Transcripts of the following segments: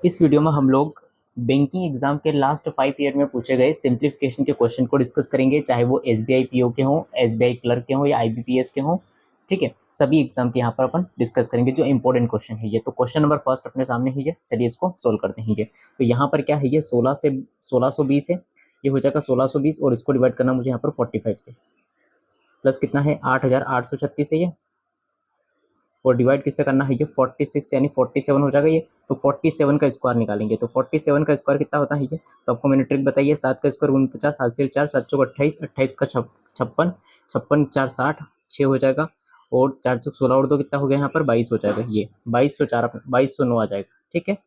इस वीडियो में हम लोग बैंकिंग एग्जाम के लास्ट 5 ईयर में पूछे गए सिंप्लीफिकेशन के क्वेश्चन को डिस्कस करेंगे, चाहे वो एसबीआई पीओ के हों, एसबीआई क्लर्क के हों या आईबीपीएस के हों। ठीक है, सभी एग्जाम के यहाँ पर अपन डिस्कस करेंगे जो इंपॉर्टेंट क्वेश्चन है ये। तो क्वेश्चन नंबर फर्स्ट अपने सामने ही है, चलिए इसको सोल्व करते हैं ये। तो यहाँ पर क्या है, ये 1620 है, ये हो जाएगा 1620 और इसको डिवाइड करना मुझे यहाँ पर 45 से, प्लस कितना है 8836 है ये, और डिवाइड किससे करना है ये 46 यानी 47 हो जाएगा ये। तो 47 का स्क्वायर निकालेंगे, तो 47 का स्क्वायर कितना होता है ये, तो आपको मैंने ट्रिक बताई है। 7 का स्क्वायर 49, हासिल 4, 7 चौक 28, 28 का 56, 56 4 60, 6 हो जाएगा, और 4 चौक 16 और 2 कितना हो गया यहाँ पर 22 हो जाएगा ये। 2204 2209 आ जाएगा। ठीक है,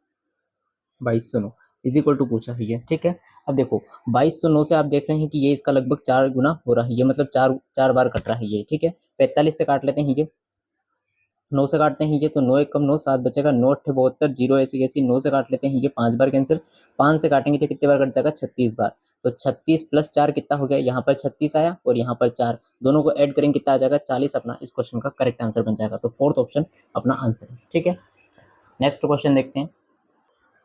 2209 इज इक्वल टू पूछा है ये। ठीक है, अब देखो 2209 से आप देख रहे हैं कि ये इसका लगभग 4 गुना हो रहा है ये, मतलब चार चार बार कट रहा है ये। ठीक है, 45 से काट लेते हैं ये, 9 से काटते हैं ये, तो 9 एकम 9, 7 बचेगा, 9 अट्ठे 72, 0 ऐसी कैसी, 9 से काट लेते हैं ये, 5 बार कैंसिल, 5 से काटेंगे तो कितने बार कट जाएगा 36 बार। तो 36 प्लस 4 कितना हो गया, यहाँ पर 36 आया और यहाँ पर 4, दोनों को ऐड करेंगे कितना आ जाएगा 40, अपना इस क्वेश्चन का करेक्ट आंसर बन जाएगा। तो फोर्थ ऑप्शन अपना आंसर है। ठीक है, नेक्स्ट क्वेश्चन देखते हैं।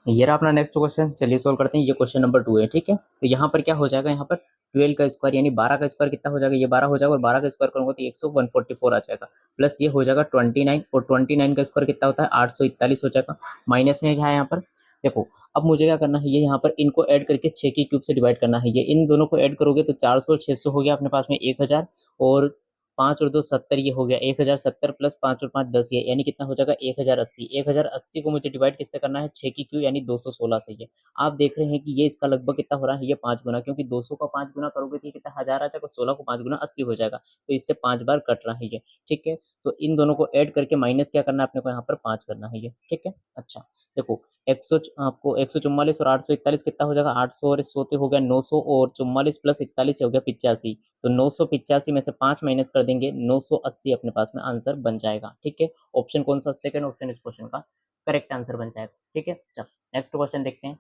ये रहा अपना नेक्स्ट क्वेश्चन, चलिए सोल्व करते हैं। ये क्वेश्चन नंबर 2 है। ठीक है, तो यहाँ पर क्या हो जाएगा, यहाँ पर 12 का स्क्वायर यानी 12 का स्क्वायर कितना हो जाएगा, ये 12 हो जाएगा, और 12 का स्क्वायर करूंगा तो 144 आ जाएगा, प्लस ये हो जाएगा 29, और 29 का स्क्वायर कितना होता है 841 हो जाएगा। माइनस में क्या है यहाँ पर, देखो अब मुझे क्या करना है, ये यहाँ पर इनको ऐड करके 6 की क्यूब से डिवाइड करना है ये। इन दोनों को ऐड करोगे तो 400 600 हो गया अपने पास में 1000, और 5 और 2 70, ये हो गया 1070, प्लस 5 और 5 10, ये यानी कितना हो जाएगा 1080। 1080 को मुझे डिवाइड किससे करना है 6 की क्यू यानी 216 से। ये आप देख रहे हैं कि ये इसका लगभग कितना हो रहा है ये 5 गुना, क्योंकि 200 का 5 गुना करोगे तो ये कितना 1000 आ जाएगा, 16 को 5 गुना 80 हो जाएगा, तो इससे 5 बार कट रहा है ये। ठीक है, तो इन दोनों को ऐड करके माइनस क्या करना है अपने को यहाँ पर 5 करना है ये। ठीक है, अच्छा देखो 100 आपको 144 और 841 कितना हो जाएगा, 800 और 100 हो गया 900, और 44 प्लस 41 हो गया 85। तो 985 में से 5 माइनस कर देंगे, 980 अपने पास में आंसर बन जाएगा। ठीक है, ऑप्शन कौन सा, सेकंड ऑप्शन इस क्वेश्चन का करेक्ट आंसर बन जाएगा। ठीक है, चल नेक्स्ट क्वेश्चन देखते हैं।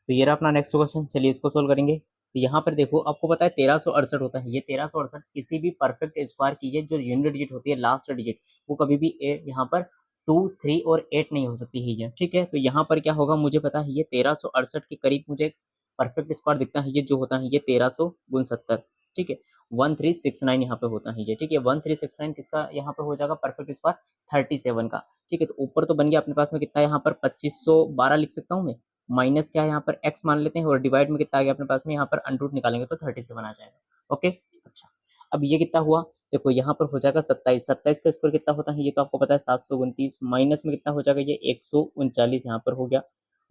तो ये रहा अपना नेक्स्ट क्वेश्चन, चलिए इसको सोल्व करेंगे। तो यहाँ पर देखो आपको पता है 1368 होता है ये। 1368 किसी भी परफेक्ट स्क्वायर की है जो यूनिट डिजिट होती है, लास्ट डिजिट, वो कभी भी यहाँ पर 2 3 और 8 नहीं हो सकती है ये। ठीक है, तो यहाँ पर क्या होगा मुझे पता है, ये 1368 के करीब मुझे परफेक्ट स्क्वायर दिखता है ये, जो होता है ये 1300 × 70। ठीक है, 1369 यहाँ पे होता है ये। ठीक है, 1369 किसका यहाँ पे हो जाएगा परफेक्ट स्क्वायर 37 का। ठीक है, तो ऊपर तो बन गया अपने पास में कितना, यहाँ पर 2512 लिख सकता हूँ मैं, माइनस क्या है यहाँ पर x मान लेते हैं, और डिवाइड में कितना आ गया अपने पास में, यहाँ पर अंडरूट निकालेंगे तो 37 आ जाएगा। ओके, अच्छा अब ये कितना हुआ, देखो यहाँ पर हो जाएगा 27, 27 का स्क्वायर कितना होता है ये तो आपको पता है 729, माइनस में कितना हो जाएगा ये 139 यहाँ पर हो गया,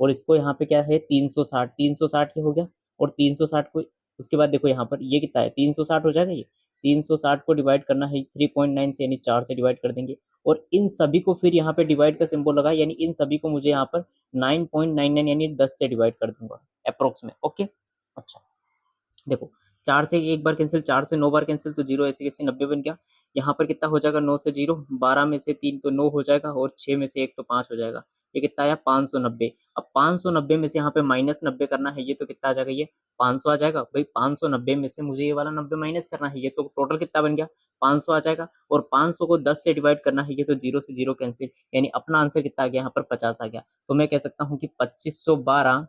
और इसको यहाँ पे क्या है 360, 360 के हो गया, और 360 को उसके बाद देखो यहाँ पर ये कितना है 360 हो जाएगा ये। 360 को डिवाइड करना है 3.9 से, यानी 4 से डिवाइड कर देंगे, और इन सभी को फिर यहाँ पे डिवाइड का सिंबल लगा, यानी इन सभी को मुझे यहाँ पर 9.99 यानी 10 से डिवाइड कर दूंगा अप्रोक्स में। ओके, अच्छा देखो 4 से एक बार कैंसिल, 4 से 9 बार कैंसिल, तो 0 ऐसे कैसे 90 बन गया। यहाँ पर कितना हो जाएगा 9 से 0, 12 में से 3 तो 9 हो जाएगा, और 6 में से 1 तो 5 हो जाएगा, ये कितना आया 590। अब 590 में से यहाँ पे माइनस 90 करना है ये, तो कितना आ जाएगा ये 500 आ जाएगा भाई। 590 में से मुझे ये वाला 90 माइनस करना है ये, तो टोटल कितना बन गया 500 आ जाएगा, और 500 को 10 से डिवाइड करना है ये, तो 0 से 0 कैंसिल, यानी अपना आंसर कितना आ गया यहाँ पर 50 आ गया। तो मैं कह सकता हूँ कि 2512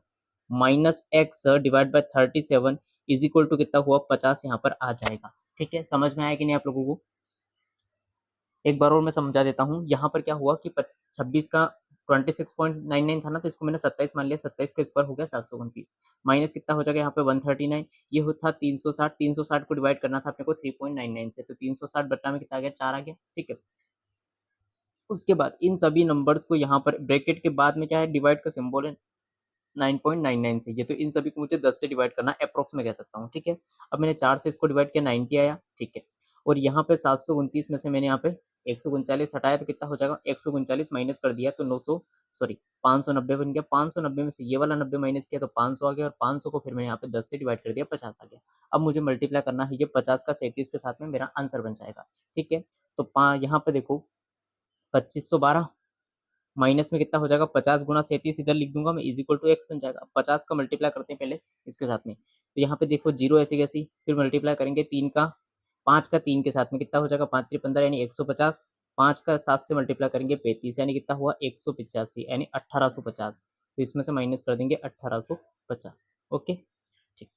minus x divide by 37 is equal to कितना हुआ 50 यहाँ पर आ जाएगा। ठीक है, समझ में आया कि नहीं आप लोगों को, एक बार और मैं समझा देता हूँ। यहाँ पर क्या हुआ कि 26 का 26.99 था ना, तो इसको मैंने 27 मान लिया, 27 का स्क्वायर हो गया 729, माइनस कितना हो जाएगा यहाँ पे 139, ये था 360, 360 को डिवाइड करना था अपने को 3.99 से, तो 360 बट्टा में कितना आ गया 4 आ गया। ठीक है, उसके बाद इन सभी नंबर्स को यहाँ पर ब्रैकेट के बाद में क्या है डिवाइड का सिंबल है 9.99 से, ये तो इन सभी को मुझे 10 से डिवाइड करना अप्रोक्स में कह सकता हूँ। ठीक है, अब मैंने 4 से इसको डिवाइड किया 90 आया। ठीक है, और यहाँ पे 729 में से मैंने यहाँ पे 139 हटाया, तो कितना हो जाएगा 139 माइनस कर दिया तो 900 सॉरी 590 बन गया। 590 में से ये वाला 90 माइनस किया तो 500 आ गया, और 500 को फिर मैंने यहाँ पे 10 से डिवाइड कर दिया 50 आ गया। अब मुझे मल्टीप्लाई करना है ये 50 का 37 के साथ में, मेरा आंसर बन जाएगा। ठीक है, तो यहाँ पे देखो 2512 माइनस में कितना हो जाएगा 50 गुना 37 इधर लिख दूंगा मैं, इज इक्वल टू एक्स बन जाएगा। 50 का मल्टीप्लाई करते हैं पहले इसके साथ में, तो यहाँ पे देखो 0 ऐसी कैसी, फिर मल्टीप्लाई करेंगे 3 का 5 का 3 के साथ में कितना हो जाएगा 5 3 15 यानी 150, 5 का 7 से मल्टीप्लाई करेंगे 35, यानी कितना हुआ 185, यानी 1850। तो इसमें से माइनस कर देंगे 1850। ओके, ठीक।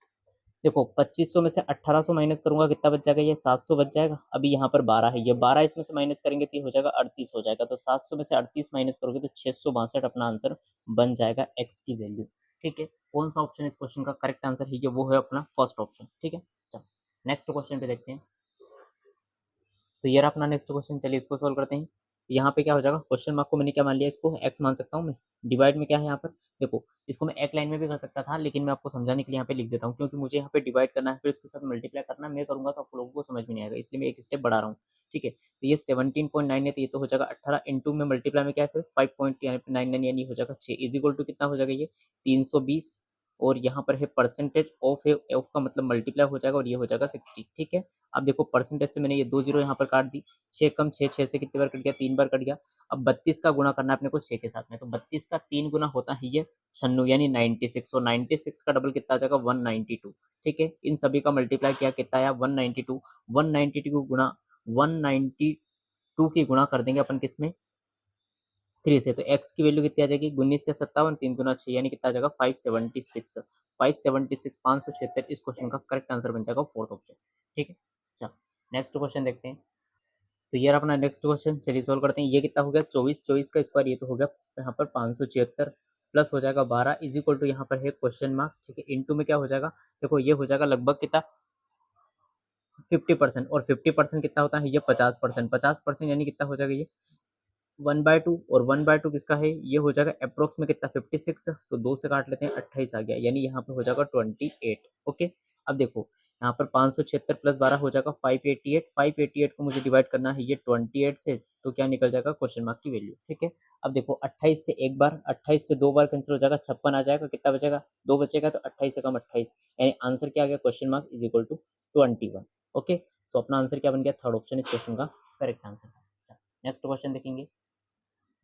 देखो 2500 में से 1800 माइनस करूंगा, कितना बच जाएगा, ये 700 बच जाएगा। अभी यहाँ पर 12 है, ये 12 इसमें से माइनस करेंगे तो ये हो जाएगा 38 हो जाएगा। तो 700 में से 38 माइनस करोगे तो 662 अपना आंसर बन जाएगा एक्स की वैल्यू। ठीक है, कौन सा ऑप्शन इस क्वेश्चन का करेक्ट आंसर है, ये वो है अपना फर्स्ट ऑप्शन। ठीक है, चलो नेक्स्ट क्वेश्चन पे देखते हैं। तो ये रहा अपना नेक्स्ट क्वेश्चन, चलिए इसको सोल्व करते हैं। यहाँ पे क्या हो जाएगा, क्वेश्चन मार्क को मैंने क्या मान लिया, इसको एक्स मान सकता हूँ मैं। डिवाइड में क्या है यहाँ पर, देखो इसको मैं एक लाइन में भी कर सकता था, लेकिन मैं आपको समझाने के लिए यहाँ पे लिख देता हूँ, क्योंकि मुझे यहाँ पे डिवाइड करना है, फिर उसके साथ मल्टीप्लाई करना मैं करूँगा तो आप लोगों को समझ में नहीं आएगा, इसलिए मैं एक स्टेप बढ़ा रहा हूँ। ठीक है, तो ये 17.9 है, तो ये तो हो जाएगा 18 इंटू में मल्टीप्लाई में क्या है फिर 5.99, यानी हो जाएगा 6 इज इक्वल टू कितना हो जाएगा ये 320। और यहाँ पर है परसेंटेज ऑफ है, ऑफ का मतलब मल्टीप्लाई हो जाएगा और ये हो जाएगा 60। ठीक है, अब देखो परसेंटेज से मैंने ये 2 जीरो यहाँ पर काट दी, 6 कम 6, 6 से कितने बार कट गया, 3 बार कट गया। अब 32 का गुणा करना है अपने को 6 के साथ में, तो 32 का 3 गुना होता है ये 96, यानी 96, और 96 का डबल कितना आ जाएगा 192। ठीक है, इन सभी का मल्टीप्लाई किया कितना आया 192, 192 गुणा 192 की गुणा कर देंगे अपन किसमें 3 से, तो x की वैल्यू कितनी आ जाएगी 19 से 57, 3 दूना 6, यानी कितना आ जाएगा 576, 576 इस क्वेश्चन का करेक्ट आंसर बन जाएगा फोर्थ ऑप्शन। ठीक है, चलो नेक्स्ट क्वेश्चन देखते हैं। तो ये अपना नेक्स्ट क्वेश्चन, चलिए सोल्व करते हैं। ये कितना हो गया 24, 24 का स्क्वायर ये तो हो गया यहाँ पर 576 प्लस हो जाएगा 12 इज इक्वल टू यहाँ पर है क्वेश्चन मार्क। ठीक है, इनटू में क्या हो जाएगा, देखो ये हो जाएगा लगभग कितना 50%, और 50% कितना होता है ये 50%, 50% यानी कितना हो जाएगा ये 1/2, और 1/2 किसका है ये हो जाएगा अप्रोक्स में कितना 56, तो 2 से काट लेते हैं 28 आ गया, यानी यहाँ पे हो जाएगा 28। ओके, अब देखो यहाँ पर 576 प्लस 12 हो जाएगा 588, 588 को मुझे डिवाइड करना है ये 28 से, तो क्या निकल जाएगा क्वेश्चन मार्क की वैल्यू। ठीक है, अब देखो 28 से एक बार, 28 से दो बार कैंसिल हो जाएगा, 56 आ जाएगा, कितना बचेगा 2 बचेगा, तो 28 से कम 28, यानी आंसर क्या आ गया question mark is equal to 21। Okay, तो अपना आंसर क्या बन गया, थर्ड ऑप्शन इस क्वेश्चन का करेक्ट आंसर। नेक्स्ट क्वेश्चन देखेंगे।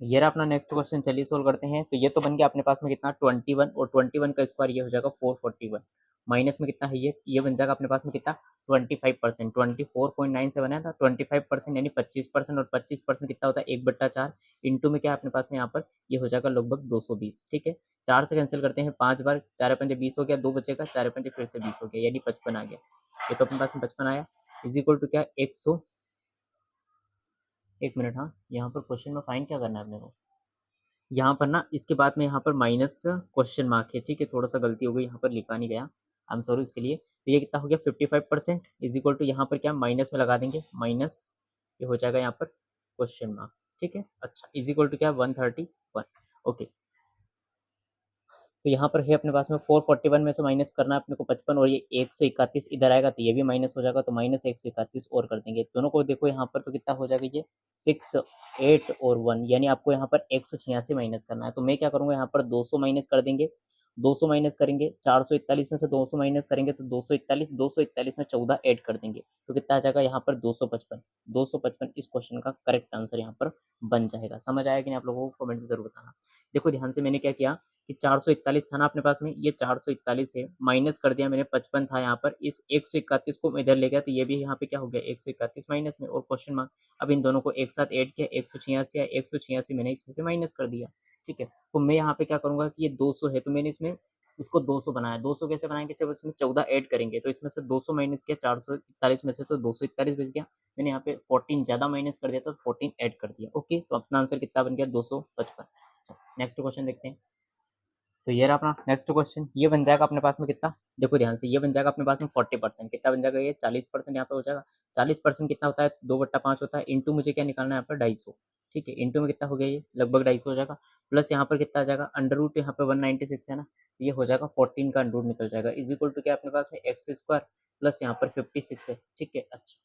ये रहा अपना नेक्स्ट क्वेश्चन, चलिए सोल्व करते हैं। तो ये तो बन गया अपने पास में कितना 21, और 21 का स्क्वायर ये हो जाएगा 441, माइनस में कितना है ये बन जाएगा अपने पास में कितना 25%, 24.97 है था 25%, यानी 25%, और 25% कितना होता है 1/4, इंटू में क्या है अपने पास में यहाँ पर ये हो जाएगा लगभग 220। ठीक है, 4 से कैंसिल करते हैं 5 बार, 4 पंजे 20 हो गया, 2 बचेगा, 4 पंजे फिर से 20 हो गया, यानी 55 आ गया। ये तो अपने पास में 55 आया, इज इक्वल टू क्या 100, एक मिनट, हाँ यहाँ पर क्वेश्चन में फाइन क्या करना है अपने को, यहाँ पर ना इसके बाद में यहाँ पर माइनस क्वेश्चन मार्क है। ठीक है, थोड़ा सा गलती हो गई, यहाँ पर लिखा नहीं गया, आई एम सॉरी उसके लिए। तो ये कितना हो गया 55% इज इक्वल टू यहाँ पर क्या माइनस में लगा देंगे, माइनस ये हो जाएगा यहाँ पर क्वेश्चन मार्क। ठीक है, अच्छा इज इक्वल टू क्या 131। ओके, तो यहाँ पर है अपने पास में 441 में से माइनस करना है अपने को 55, और ये 131 इधर आएगा तो ये भी माइनस हो जाएगा, तो माइनस 131 और कर देंगे दोनों को। देखो यहाँ पर तो कितना हो जाएगा ये 6, 8 और 1, यानी आपको यहाँ पर 186 माइनस करना है। तो मैं क्या करूँगा यहाँ पर 200 माइनस कर देंगे, 200 माइनस करेंगे, 441 में से 200 माइनस करेंगे तो 241, 241 में 14 ऐड कर देंगे तो कितना आ जाएगा यहाँ पर 255, 255 इस क्वेश्चन का करेक्ट आंसर यहाँ पर बन जाएगा। समझ आया कि नहीं आप लोगों को, कमेंट में जरूर बताना। देखो ध्यान से मैंने क्या किया कि 441 था ना अपने पास में, ये 441 है, माइनस कर दिया मैंने 55 था यहाँ पर, इस 131 को मैं इधर ले गया तो ये भी यहाँ पे क्या हो गया 131 माइनस में और क्वेश्चन मार्क। अब इन दोनों को एक साथ ऐड किया 186 है, 186 मैंने इसमें से माइनस कर दिया। ठीक है, तो मैं यहाँ पे क्या करूंगा कि ये 200 है तो मैंने इसमें इसको 200 बनाया। 200 कैसे बनाएंगे, जब इसमें 14 ऐड करेंगे तो इसमें से 200 माइनस किया 441 में से, तो 241 बच गया। मैंने यहाँ पे 14 ज्यादा माइनस कर दिया था, 14 ऐड कर दिया। ओके, तो अपना आंसर कितना बन गया 255। नेक्स्ट क्वेश्चन देखते हैं। तो ये रहा अपना नेक्स्ट क्वेश्चन, ये बन जाएगा अपने पास में कितना, देखो ध्यान से, ये बन जाएगा अपने पास में 40%, कितना बन जाएगा ये 40% यहाँ पे हो जाएगा। 40% कितना होता है 2/5 होता है, इंटू मुझे क्या निकालना है यहाँ पर 250। ठीक है, इंटू में कितना हो गया ये लगभग 250 हो जाएगा, प्लस यहाँ पर कितना आ जाएगा अंडर रूट, यहाँ पे 196 है ना, ये हो जाएगा 14 का अंडर रूट निकल जाएगा, इज इक्वल टू क्या अपने पास में एक्स स्क्वायर प्लस यहाँ पर 56 है। ठीक है, अच्छा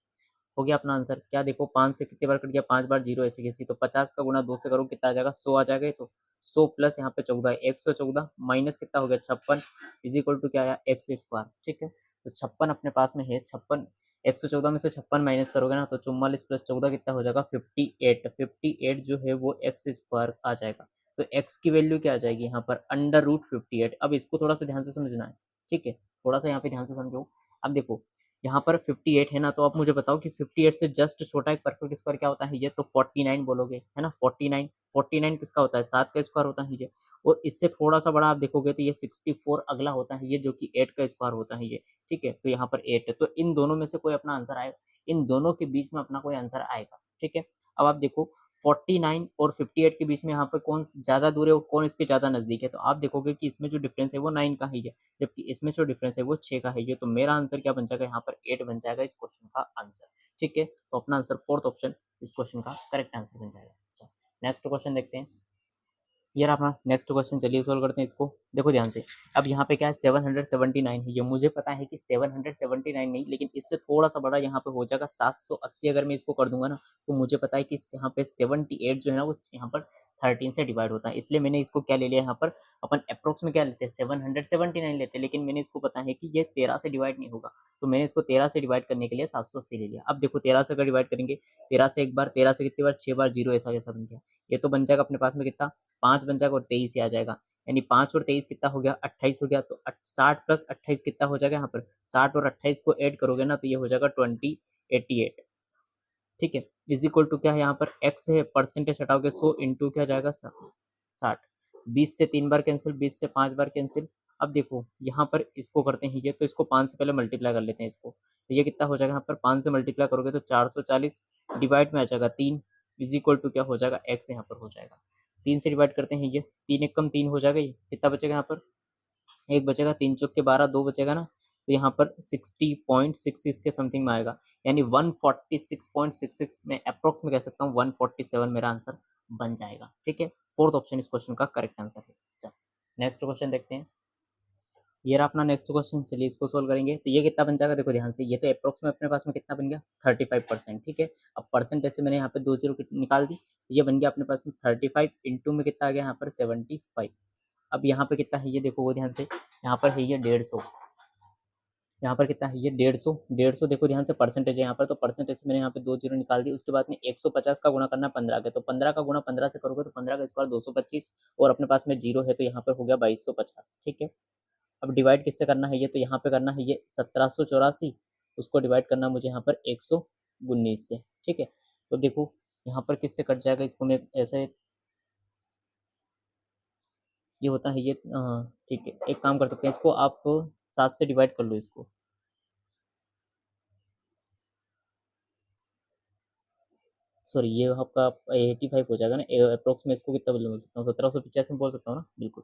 हो गया अपना आंसर। क्या देखो 5 से कितने बार कट गया, 5 बार, जीरो ऐसे कैसी, तो 50 का गुना 2 से करो कितना आ जाएगा 100 आ जाएगा। तो 100 प्लस यहाँ पे 14, 114 माइनस कितना हो गया 56 इज इक्वल टू क्या आया एक्स स्क्वायर। ठीक है, तो 56 अपने पास में है, 56 114 में से 56 माइनस करोगे ना तो 44 प्लस 14 कितना हो जाएगा 58, 58 जो है वो एक्स स्क्वायर आ जाएगा। तो एक्स की वैल्यू क्या आ जाएगी यहाँ पर अंडर रूट 58। अब इसको थोड़ा सा ध्यान से समझना है। ठीक है, थोड़ा सा यहाँ पे ध्यान से समझो। अब देखो यहाँ पर 58 है ना, तो आप मुझे बताओ कि 58 से जस्ट छोटा एक परफेक्ट स्क्वायर क्या होता है ये, तो 49 बोलोगे, है ना। 49 49 किसका होता है, 7 का स्क्वायर होता है ये। और इससे थोड़ा सा बड़ा आप देखोगे तो ये 64 अगला होता है ये, जो कि 8 का स्क्वायर होता है ये, ठीक है। तो यहाँ पर 8 है, तो इन दोनों में से कोई अपना आंसर आएगा, इन दोनों के बीच में अपना कोई आंसर आएगा, ठीक है। अब आप देखो 49 और 58 के बीच में यहाँ पर कौन ज़्यादा दूर है और कौन इसके ज़्यादा नज़दीक है, तो आप देखोगे कि इसमें जो डिफरेंस है वो 9 का ही है, जबकि इसमें जो डिफरेंस है वो 6 का है ये। तो मेरा आंसर क्या बन जाएगा, यहाँ पर 8 बन जाएगा इस क्वेश्चन का आंसर, ठीक है। तो अपना आंसर फोर्थ ऑप्शन इस क्वेश्चन का करेक्ट आंसर बन जाएगा। नेक्स्ट क्वेश्चन देखते हैं। यार अपना नेक्स्ट क्वेश्चन चलिए सोल्व करते हैं इसको। देखो ध्यान से, अब यहाँ पे क्या है 779 है, ये मुझे पता है कि 779 नहीं, लेकिन इससे थोड़ा सा बड़ा यहाँ पे हो जाएगा 780। अगर मैं इसको कर दूंगा ना, तो मुझे पता है कि यहाँ पे 78 जो है ना वो यहाँ पर 13 से डिवाइड होता है, इसलिए मैंने इसको क्या ले लिया यहाँ पर, अपन अप्रोक्स में क्या लेते हैं 779 लेते हैं, लेकिन मैंने इसको पता है कि ये 13 से डिवाइड नहीं होगा, तो मैंने इसको 13 से डिवाइड करने के लिए 780 ले लिया। अब देखो 13 से अगर डिवाइड करेंगे, 13 से एक बार, 13 से कितनी बार, 6 बार, जीरो ऐसा कैसा बन गया, ये तो बन जाएगा अपने पास में कितना, 5 बन जाएगा और 23 आ जाएगा, यानी 5 और 23 कितना हो गया, 28 हो गया। तो 60 प्लस 28 कितना हो जाएगा यहाँ पर, 60 और 28 को ऐड करोगे ना तो ये हो जाएगा 2088, ठीक है। इज इक्वल टू क्या है यहाँ पर, एक्स है, परसेंटेज हटाओगे 100 इंटू क्या जाएगा 60, 20 से 3 बार कैंसिल, 20 से 5 बार कैंसिल। अब देखो यहाँ पर इसको करते हैं ये, तो इसको 5 से पहले मल्टीप्लाई कर लेते हैं इसको, तो ये कितना हो जाएगा यहाँ पर, 5 से मल्टीप्लाई करोगे तो 440, डिवाइड में आ जाएगा 3, इज इक्वल टू क्या हो जाएगा, एक्स यहाँ पर हो जाएगा। 3 से डिवाइड करते हैं ये, 3 एक कम 3 हो जाएगा, ये कितना बचेगा यहाँ पर, एक बचेगा, 3 चौक के 12, 2 बचेगा ना, तो यहाँ पर 60.66 के समथिंग में आएगा, यानी 146.66 में अप्रोक्स में कह सकता हूँ 147 मेरा आंसर बन जाएगा, ठीक है। फोर्थ ऑप्शन इस क्वेश्चन का करेक्ट आंसर है। चलो नेक्स्ट क्वेश्चन देखते हैं। ये रहा अपना नेक्स्ट क्वेश्चन, चलिए इसको सोल्व करेंगे। तो ये कितना बन जाएगा, देखो ध्यान से, ये तो अप्रोक्स में अपने पास में कितना बन गया 35%, ठीक है। अब परसेंटेज से मैंने यहाँ पे 2 जीरो निकाल दी, तो ये बन गया अपने पास में 35 इंटू में कितना आ गया यहाँ पर 75। अब यहाँ पे कितना है ये देखो वो ध्यान से, यहाँ पर है ये 150, यहाँ पर कितना है ये 150, 150 देखो ध्यान से परसेंटेज है यहाँ पर, तो परसेंटेज से मैंने यहाँ पे 2 जीरो निकाल दी। उसके बाद में 150 का गुणा करना 15 के, तो 15 का गुणा 15 से करोगे तो 15 का स्क्वायर 225, और अपने पास में जीरो है तो यहाँ पर हो गया 2250, ठीक है। अब डिवाइड किससे करना है ये, तो यहाँ पे करना है ये 1784, उसको डिवाइड करना मुझे यहाँ पर 119 से, ठीक है। तो देखो यहाँ पर किससे कट जाएगा, इसको मैं ऐसे, ये होता है ये, ठीक है, एक काम कर सकते हैं, इसको आप 7 से डिवाइड कर लो इसको, सॉरी ये आपका 85 हो जाएगा ना अप्रोक्स में, इसको कितना बोल सकता हूँ 1785 में बोल सकता हूँ ना, बिल्कुल।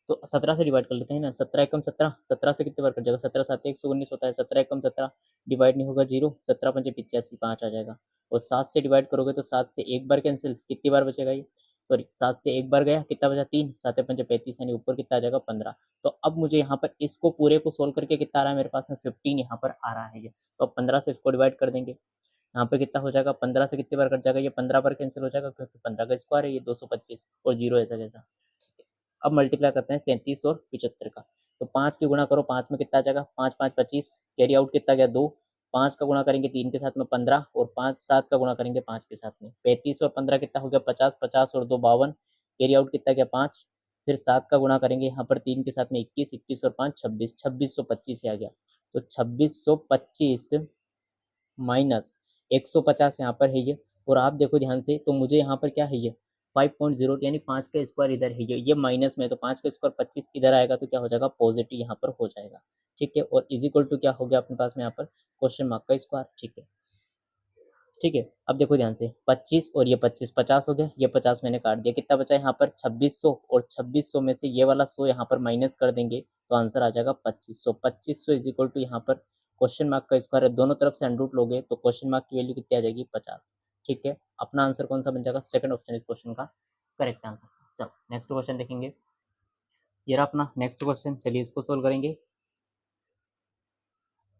तो 17 से डिवाइड कर लेते हैं ना, 17 एकम 17, 17 से कितने बार कट जाएगा, 17 7 119 होता है, 17 एकम 17, डिवाइड नहीं होगा जीरो, 17 पंचे 85, 5 आ जाएगा। और 7 से डिवाइड करोगे तो 7 से एक बार कैंसिल, कितनी बार बचेगा ये, सॉरी 7 से एक बार गया, कितना बचा 3, 7 पंचे 35, यानी ऊपर कितना आ जाएगा 15। तो अब मुझे यहाँ पर इसको पूरे को सोल्व करके कितना आ रहा है मेरे पास में 15 यहाँ पर आ रहा है ये, तो अब 15 से इसको डिवाइड कर देंगे, यहाँ पे कितना हो जाएगा, 15 से कितनी बार कट जाएगा, ये 15 बार कैंसिल हो जाएगा, क्योंकि 15 का स्क्वायर है ये 225 और जीरो ऐसा कैसा, ठीक है। अब मल्टीप्लाई करते हैं 37 और 75 का, तो 5 की गुणा करो, 5 में कितना आ जाएगा, 5 5 25, कैरी आउट कितना गया 2, 5 का गुणा करेंगे 3 के साथ में 15, और 5 7 का गुणा करेंगे 5 के साथ में 35, और 15 कितना हो गया 50, 50 और 2 52, कैरी आउट कितना गया 5, फिर 7 का गुणा करेंगे यहाँ पर 3 के साथ में 21, 21 और 5 26, 2625 आ गया। तो 2625 माइनस 150 यहाँ पर है ये, और आप देखो ध्यान से, तो मुझे यहाँ पर क्या है ये 5.0 यानी 5 का स्क्वायर इधर है ये माइनस में, तो 5 का स्क्वायर 25 इधर आएगा तो क्या हो जाएगा पॉजिटिव यहाँ पर हो जाएगा, ठीक है। और इज इक्वल टू क्या हो गया अपने पास में यहाँ पर क्वेश्चन मार्क का स्क्वायर, ठीक है, ठीक है। अब देखो ध्यान से 25 और ये 25, 50 हो गया, ये 50 मैंने काट दिया, कितना बचा यहाँ पर 2600, और 2600 में से ये वाला 100 यहाँ पर माइनस कर देंगे तो आंसर आ जाएगा 2500। 2500 इज इक्वल टू यहाँ पर क्वेश्चन मार्क का स्क्वायर है, दोनों तरफ से अंडरूट लोगे तो क्वेश्चन मार्क की वैल्यू कितनी आ जाएगी 50, ठीक है। अपना आंसर कौन सा बन जाएगा, सेकंड ऑप्शन इस क्वेश्चन का करेक्ट आंसर। चलो नेक्स्ट क्वेश्चन देखेंगे। ये रहा अपना नेक्स्ट क्वेश्चन, चलिए इसको सोल्व करेंगे,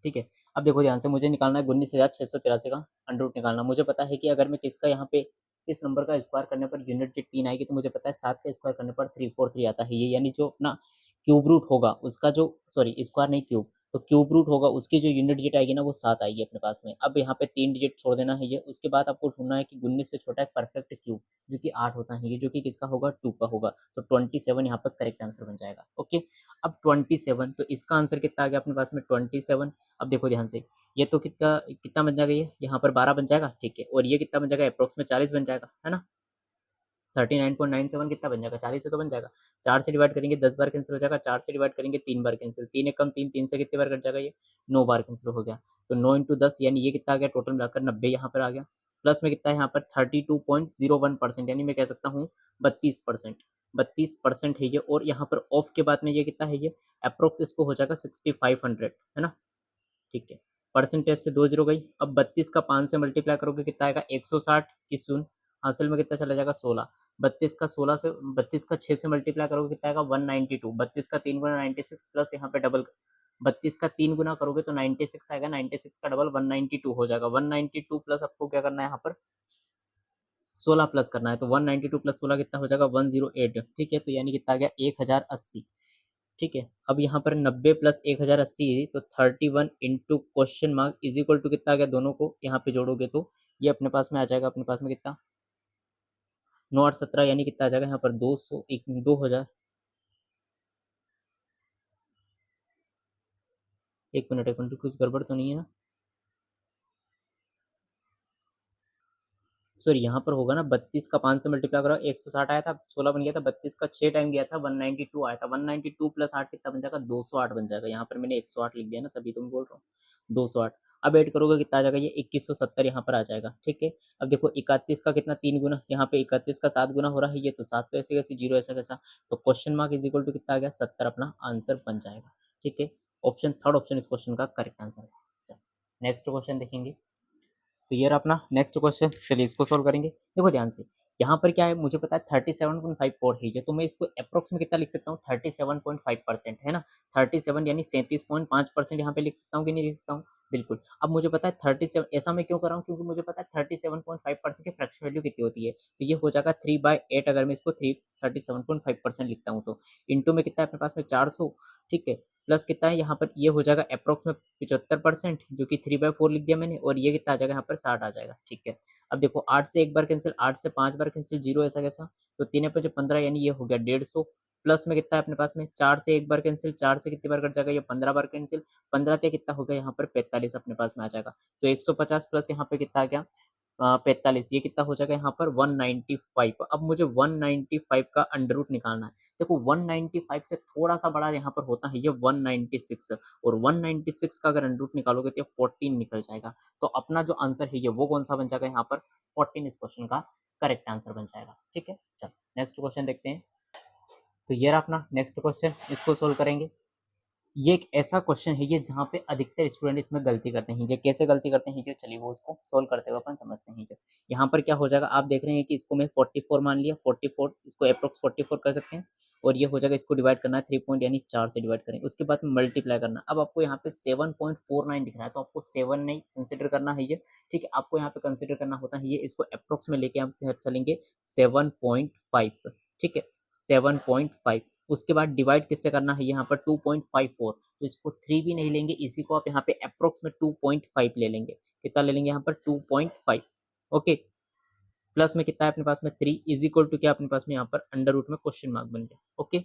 ठीक है। अब देखो ध्यान से, मुझे निकालना है 19,683 का अंडर रूट निकालना। मुझे पता है कि अगर मैं किसका यहाँ पे इस नंबर का स्क्वायर करने पर यूनिट जो 3 आएगी, तो मुझे पता है 7 का स्क्वायर करने पर 343 आता है ये, यानी जो अपना क्यूब रूट होगा उसका जो, सॉरी स्क्वायर नहीं क्यूब, तो क्यूब रूट होगा, उसकी जो यूनिट डिजिट आएगी ना वो 7 आएगी अपने पास में। अब यहाँ पे 3 डिजिट छोड़ देना है ये। उसके बाद आपको ढूंढना है कि 19 से छोटा एक परफेक्ट क्यूब जो कि 8 होता है ये, जो कि किसका होगा, 2 का होगा। तो 27 यहाँ पर करेक्ट आंसर बन जाएगा। ओके, अब 27, तो इसका आंसर कितना आ गया अपने पास में, 27। अब देखो ध्यान से, ये तो कितना कितना बन जाएगा, ये यहाँ पर 12 बन जाएगा, ठीक है। और ये कितना बन जाएगा, अप्रोक्स में 40 बन जाएगा, है ना। 39.97 कितना बन जाएगा, 40 से तो बन जाएगा। 4 से डिवाइड करेंगे 10 बार कैंसिल हो जाएगा, 4 से डिवाइड करेंगे 3 बार कैंसिल, 3 एक कम 3, 3 से कितनी बार कट जाएगा, ये 9 बार कैंसिल हो गया। तो 9 इंटू 10 यानी ये कितना आ गया, टोटल मिलाकर 90 यहाँ पर आ गया। प्लस में कितना है यहाँ पर 32.01%, यानी मैं कह सकता हूँ 32%। 32% है ये। और यहाँ पर ऑफ के बाद में ये कितना है, ये अप्रोक्स इसको हो जाएगा 6500, है ना, ठीक है। परसेंटेज से 2 जीरो गई। अब 32 का 5 से मल्टीप्लाई करोगे कितना आएगा, 160 की शून्य हासिल में कितना चला जाएगा, 16। 32 का 16 से 32 का 6 से मल्टीप्लाई करोगे कितना आएगा, 192। 32 का 3 गुना 96 प्लस यहाँ पे डबल, 32 का 3 गुना करोगे तो 96 आएगा, 96 का डबल 192 हो जाएगा। 192 प्लस आपको क्या करना है, यहाँ पर 16 प्लस करना है। तो 192 प्लस 16 कितना हो जाएगा, 108, ठीक है। तो यानी कितना आ गया, 1080, ठीक है। अब यहाँ पर 90 प्लस 1080, तो 31 into question mark is equal to कितना आ गया, दोनों को यहाँ पे जोड़ोगे तो ये अपने पास में आ जाएगा, अपने पास में कितना, 9 8 17, यानी कितना आ जाएगा यहाँ पर 200 2000। एक मिनट कुछ गड़बड़ तो नहीं है ना, सॉरी यहाँ पर होगा ना, 32 का 5 से मल्टीप्लाई करो 160 आया था, 16 बन गया था। 32 का 6 टाइम गया था, 192 आया था। 192 प्लस 8 कितना बन जाएगा, 208 बन जाएगा। यहाँ पर मैंने 108 लिख दिया ना, तभी तो मैं बोल रहा हूँ 208। अब ऐड करोगे कितना आ जाएगा, ये 2170 यहाँ पर आ जाएगा, ठीक है। अब देखो 31 का कितना 3 गुना, यहाँ पे 31 का 7 गुना हो रहा है, ये तो 7 तो ऐसे कैसे, जीरो ऐसा कैसा। तो question mark is equal to कितना आ गया, 70 अपना आंसर बन जाएगा, ठीक है। ऑप्शन थर्ड ऑप्शन इस क्वेश्चन का करेक्ट आंसर है। नेक्स्ट क्वेश्चन देखेंगे। तो ये रहा अपना नेक्स्ट क्वेश्चन, चलिए इसको सोल्व करेंगे। देखो ध्यान से, यहाँ पर क्या है, मुझे पता है 37.54 है ये, तो मैं इसको अप्रोक्स में कितना लिख सकता हूँ, 37.5%, है ना। 37 यानी 37.5% यहाँ पे लिख सकता हूँ कि नहीं लिख सकता हूँ, बिल्कुल। अब मुझे पता है 37, ऐसा मैं क्यों कर रहा हूँ, क्योंकि मुझे पता है 37.5% की फ्रैक्शन वैल्यू कितनी होती है। तो ये हो जाएगा 3/8, अगर मैं इसको 37.5% लिखता हूँ तो इंटू में कितना है अपने पास में 400, ठीक है। प्लस कितना है यहाँ पर, ये हो जाएगा अप्रोक्स में 75%, जो कि 3/4 लिख दिया मैंने। और ये कितना आ जाएगा यहाँ पर, 60 आ जाएगा, ठीक है। अब देखो 8 से एक बार कैंसिल, 8 से 5 बार कैंसिल, जीरो ऐसा कैसा। तो 3 पे जो 15, यानी ये हो गया 150। प्लस में कितना है अपने पास में, 4 से एक बार कैंसिल, 4 से कितनी बार कट जाएगा, ये 15 बार कैंसिल। 15 से कितना हो गया यहाँ पर, 45 अपने पास में आ जाएगा। तो 150 प्लस यहाँ पे कितना आ गया, 45, ये कितना हो जाएगा यहाँ पर 195। अब मुझे 195 का अंडर रूट निकालना है। देखो 195 से थोड़ा सा बड़ा यहाँ पर होता है ये 196, और 196 का अगर अंडर रूट निकालोगे तो 14 निकल जाएगा। तो अपना जो आंसर है ये वो कौन सा बन जाएगा यहाँ पर, 14 इस क्वेश्चन का करेक्ट आंसर बन जाएगा, ठीक है। चलो नेक्स्ट क्वेश्चन देखते हैं। तो ये रहा अपना नेक्स्ट क्वेश्चन, इसको सोल्व करेंगे। ये एक ऐसा क्वेश्चन है ये जहाँ पे अधिकतर स्टूडेंट इसमें गलती करते हैं। ये कैसे गलती करते हैं ये, चलिए वो उसको सोल्व करते हुए अपन समझते हैं। ये यहाँ पर क्या हो जाएगा, आप देख रहे हैं कि इसको मैं 44 मान लिया, 44 इसको अप्रोक्स 44 कर सकते हैं। और ये हो जाएगा, इसको डिवाइड करना है 3 पॉइंट यानी 4 से डिवाइड करेंगे, उसके बाद मल्टीप्लाई करना। अब आपको यहाँ पे 7.49 दिख रहा है, तो आपको 7 नहीं कंसिडर करना है ये, ठीक है। आपको यहाँ पे कंसिडर करना होता है ये, इसको अप्रोक्स में लेके आप चलेंगे 7.5, ठीक है, 7.5। उसके बाद डिवाइड किससे करना है, यहाँ पर 2.54, तो इसको 3 भी नहीं लेंगे, इसी को आप यहाँ पे अप्रोक्स में 2.5 ले लेंगे। कितना ले लेंगे यहाँ पर, 2.5, ओके। प्लस में कितना है अपने पास में 3 इज इक्वल टू क्या, अपने पास में यहाँ पर अंडर रूट में क्वेश्चन मार्क बन गया, ओके।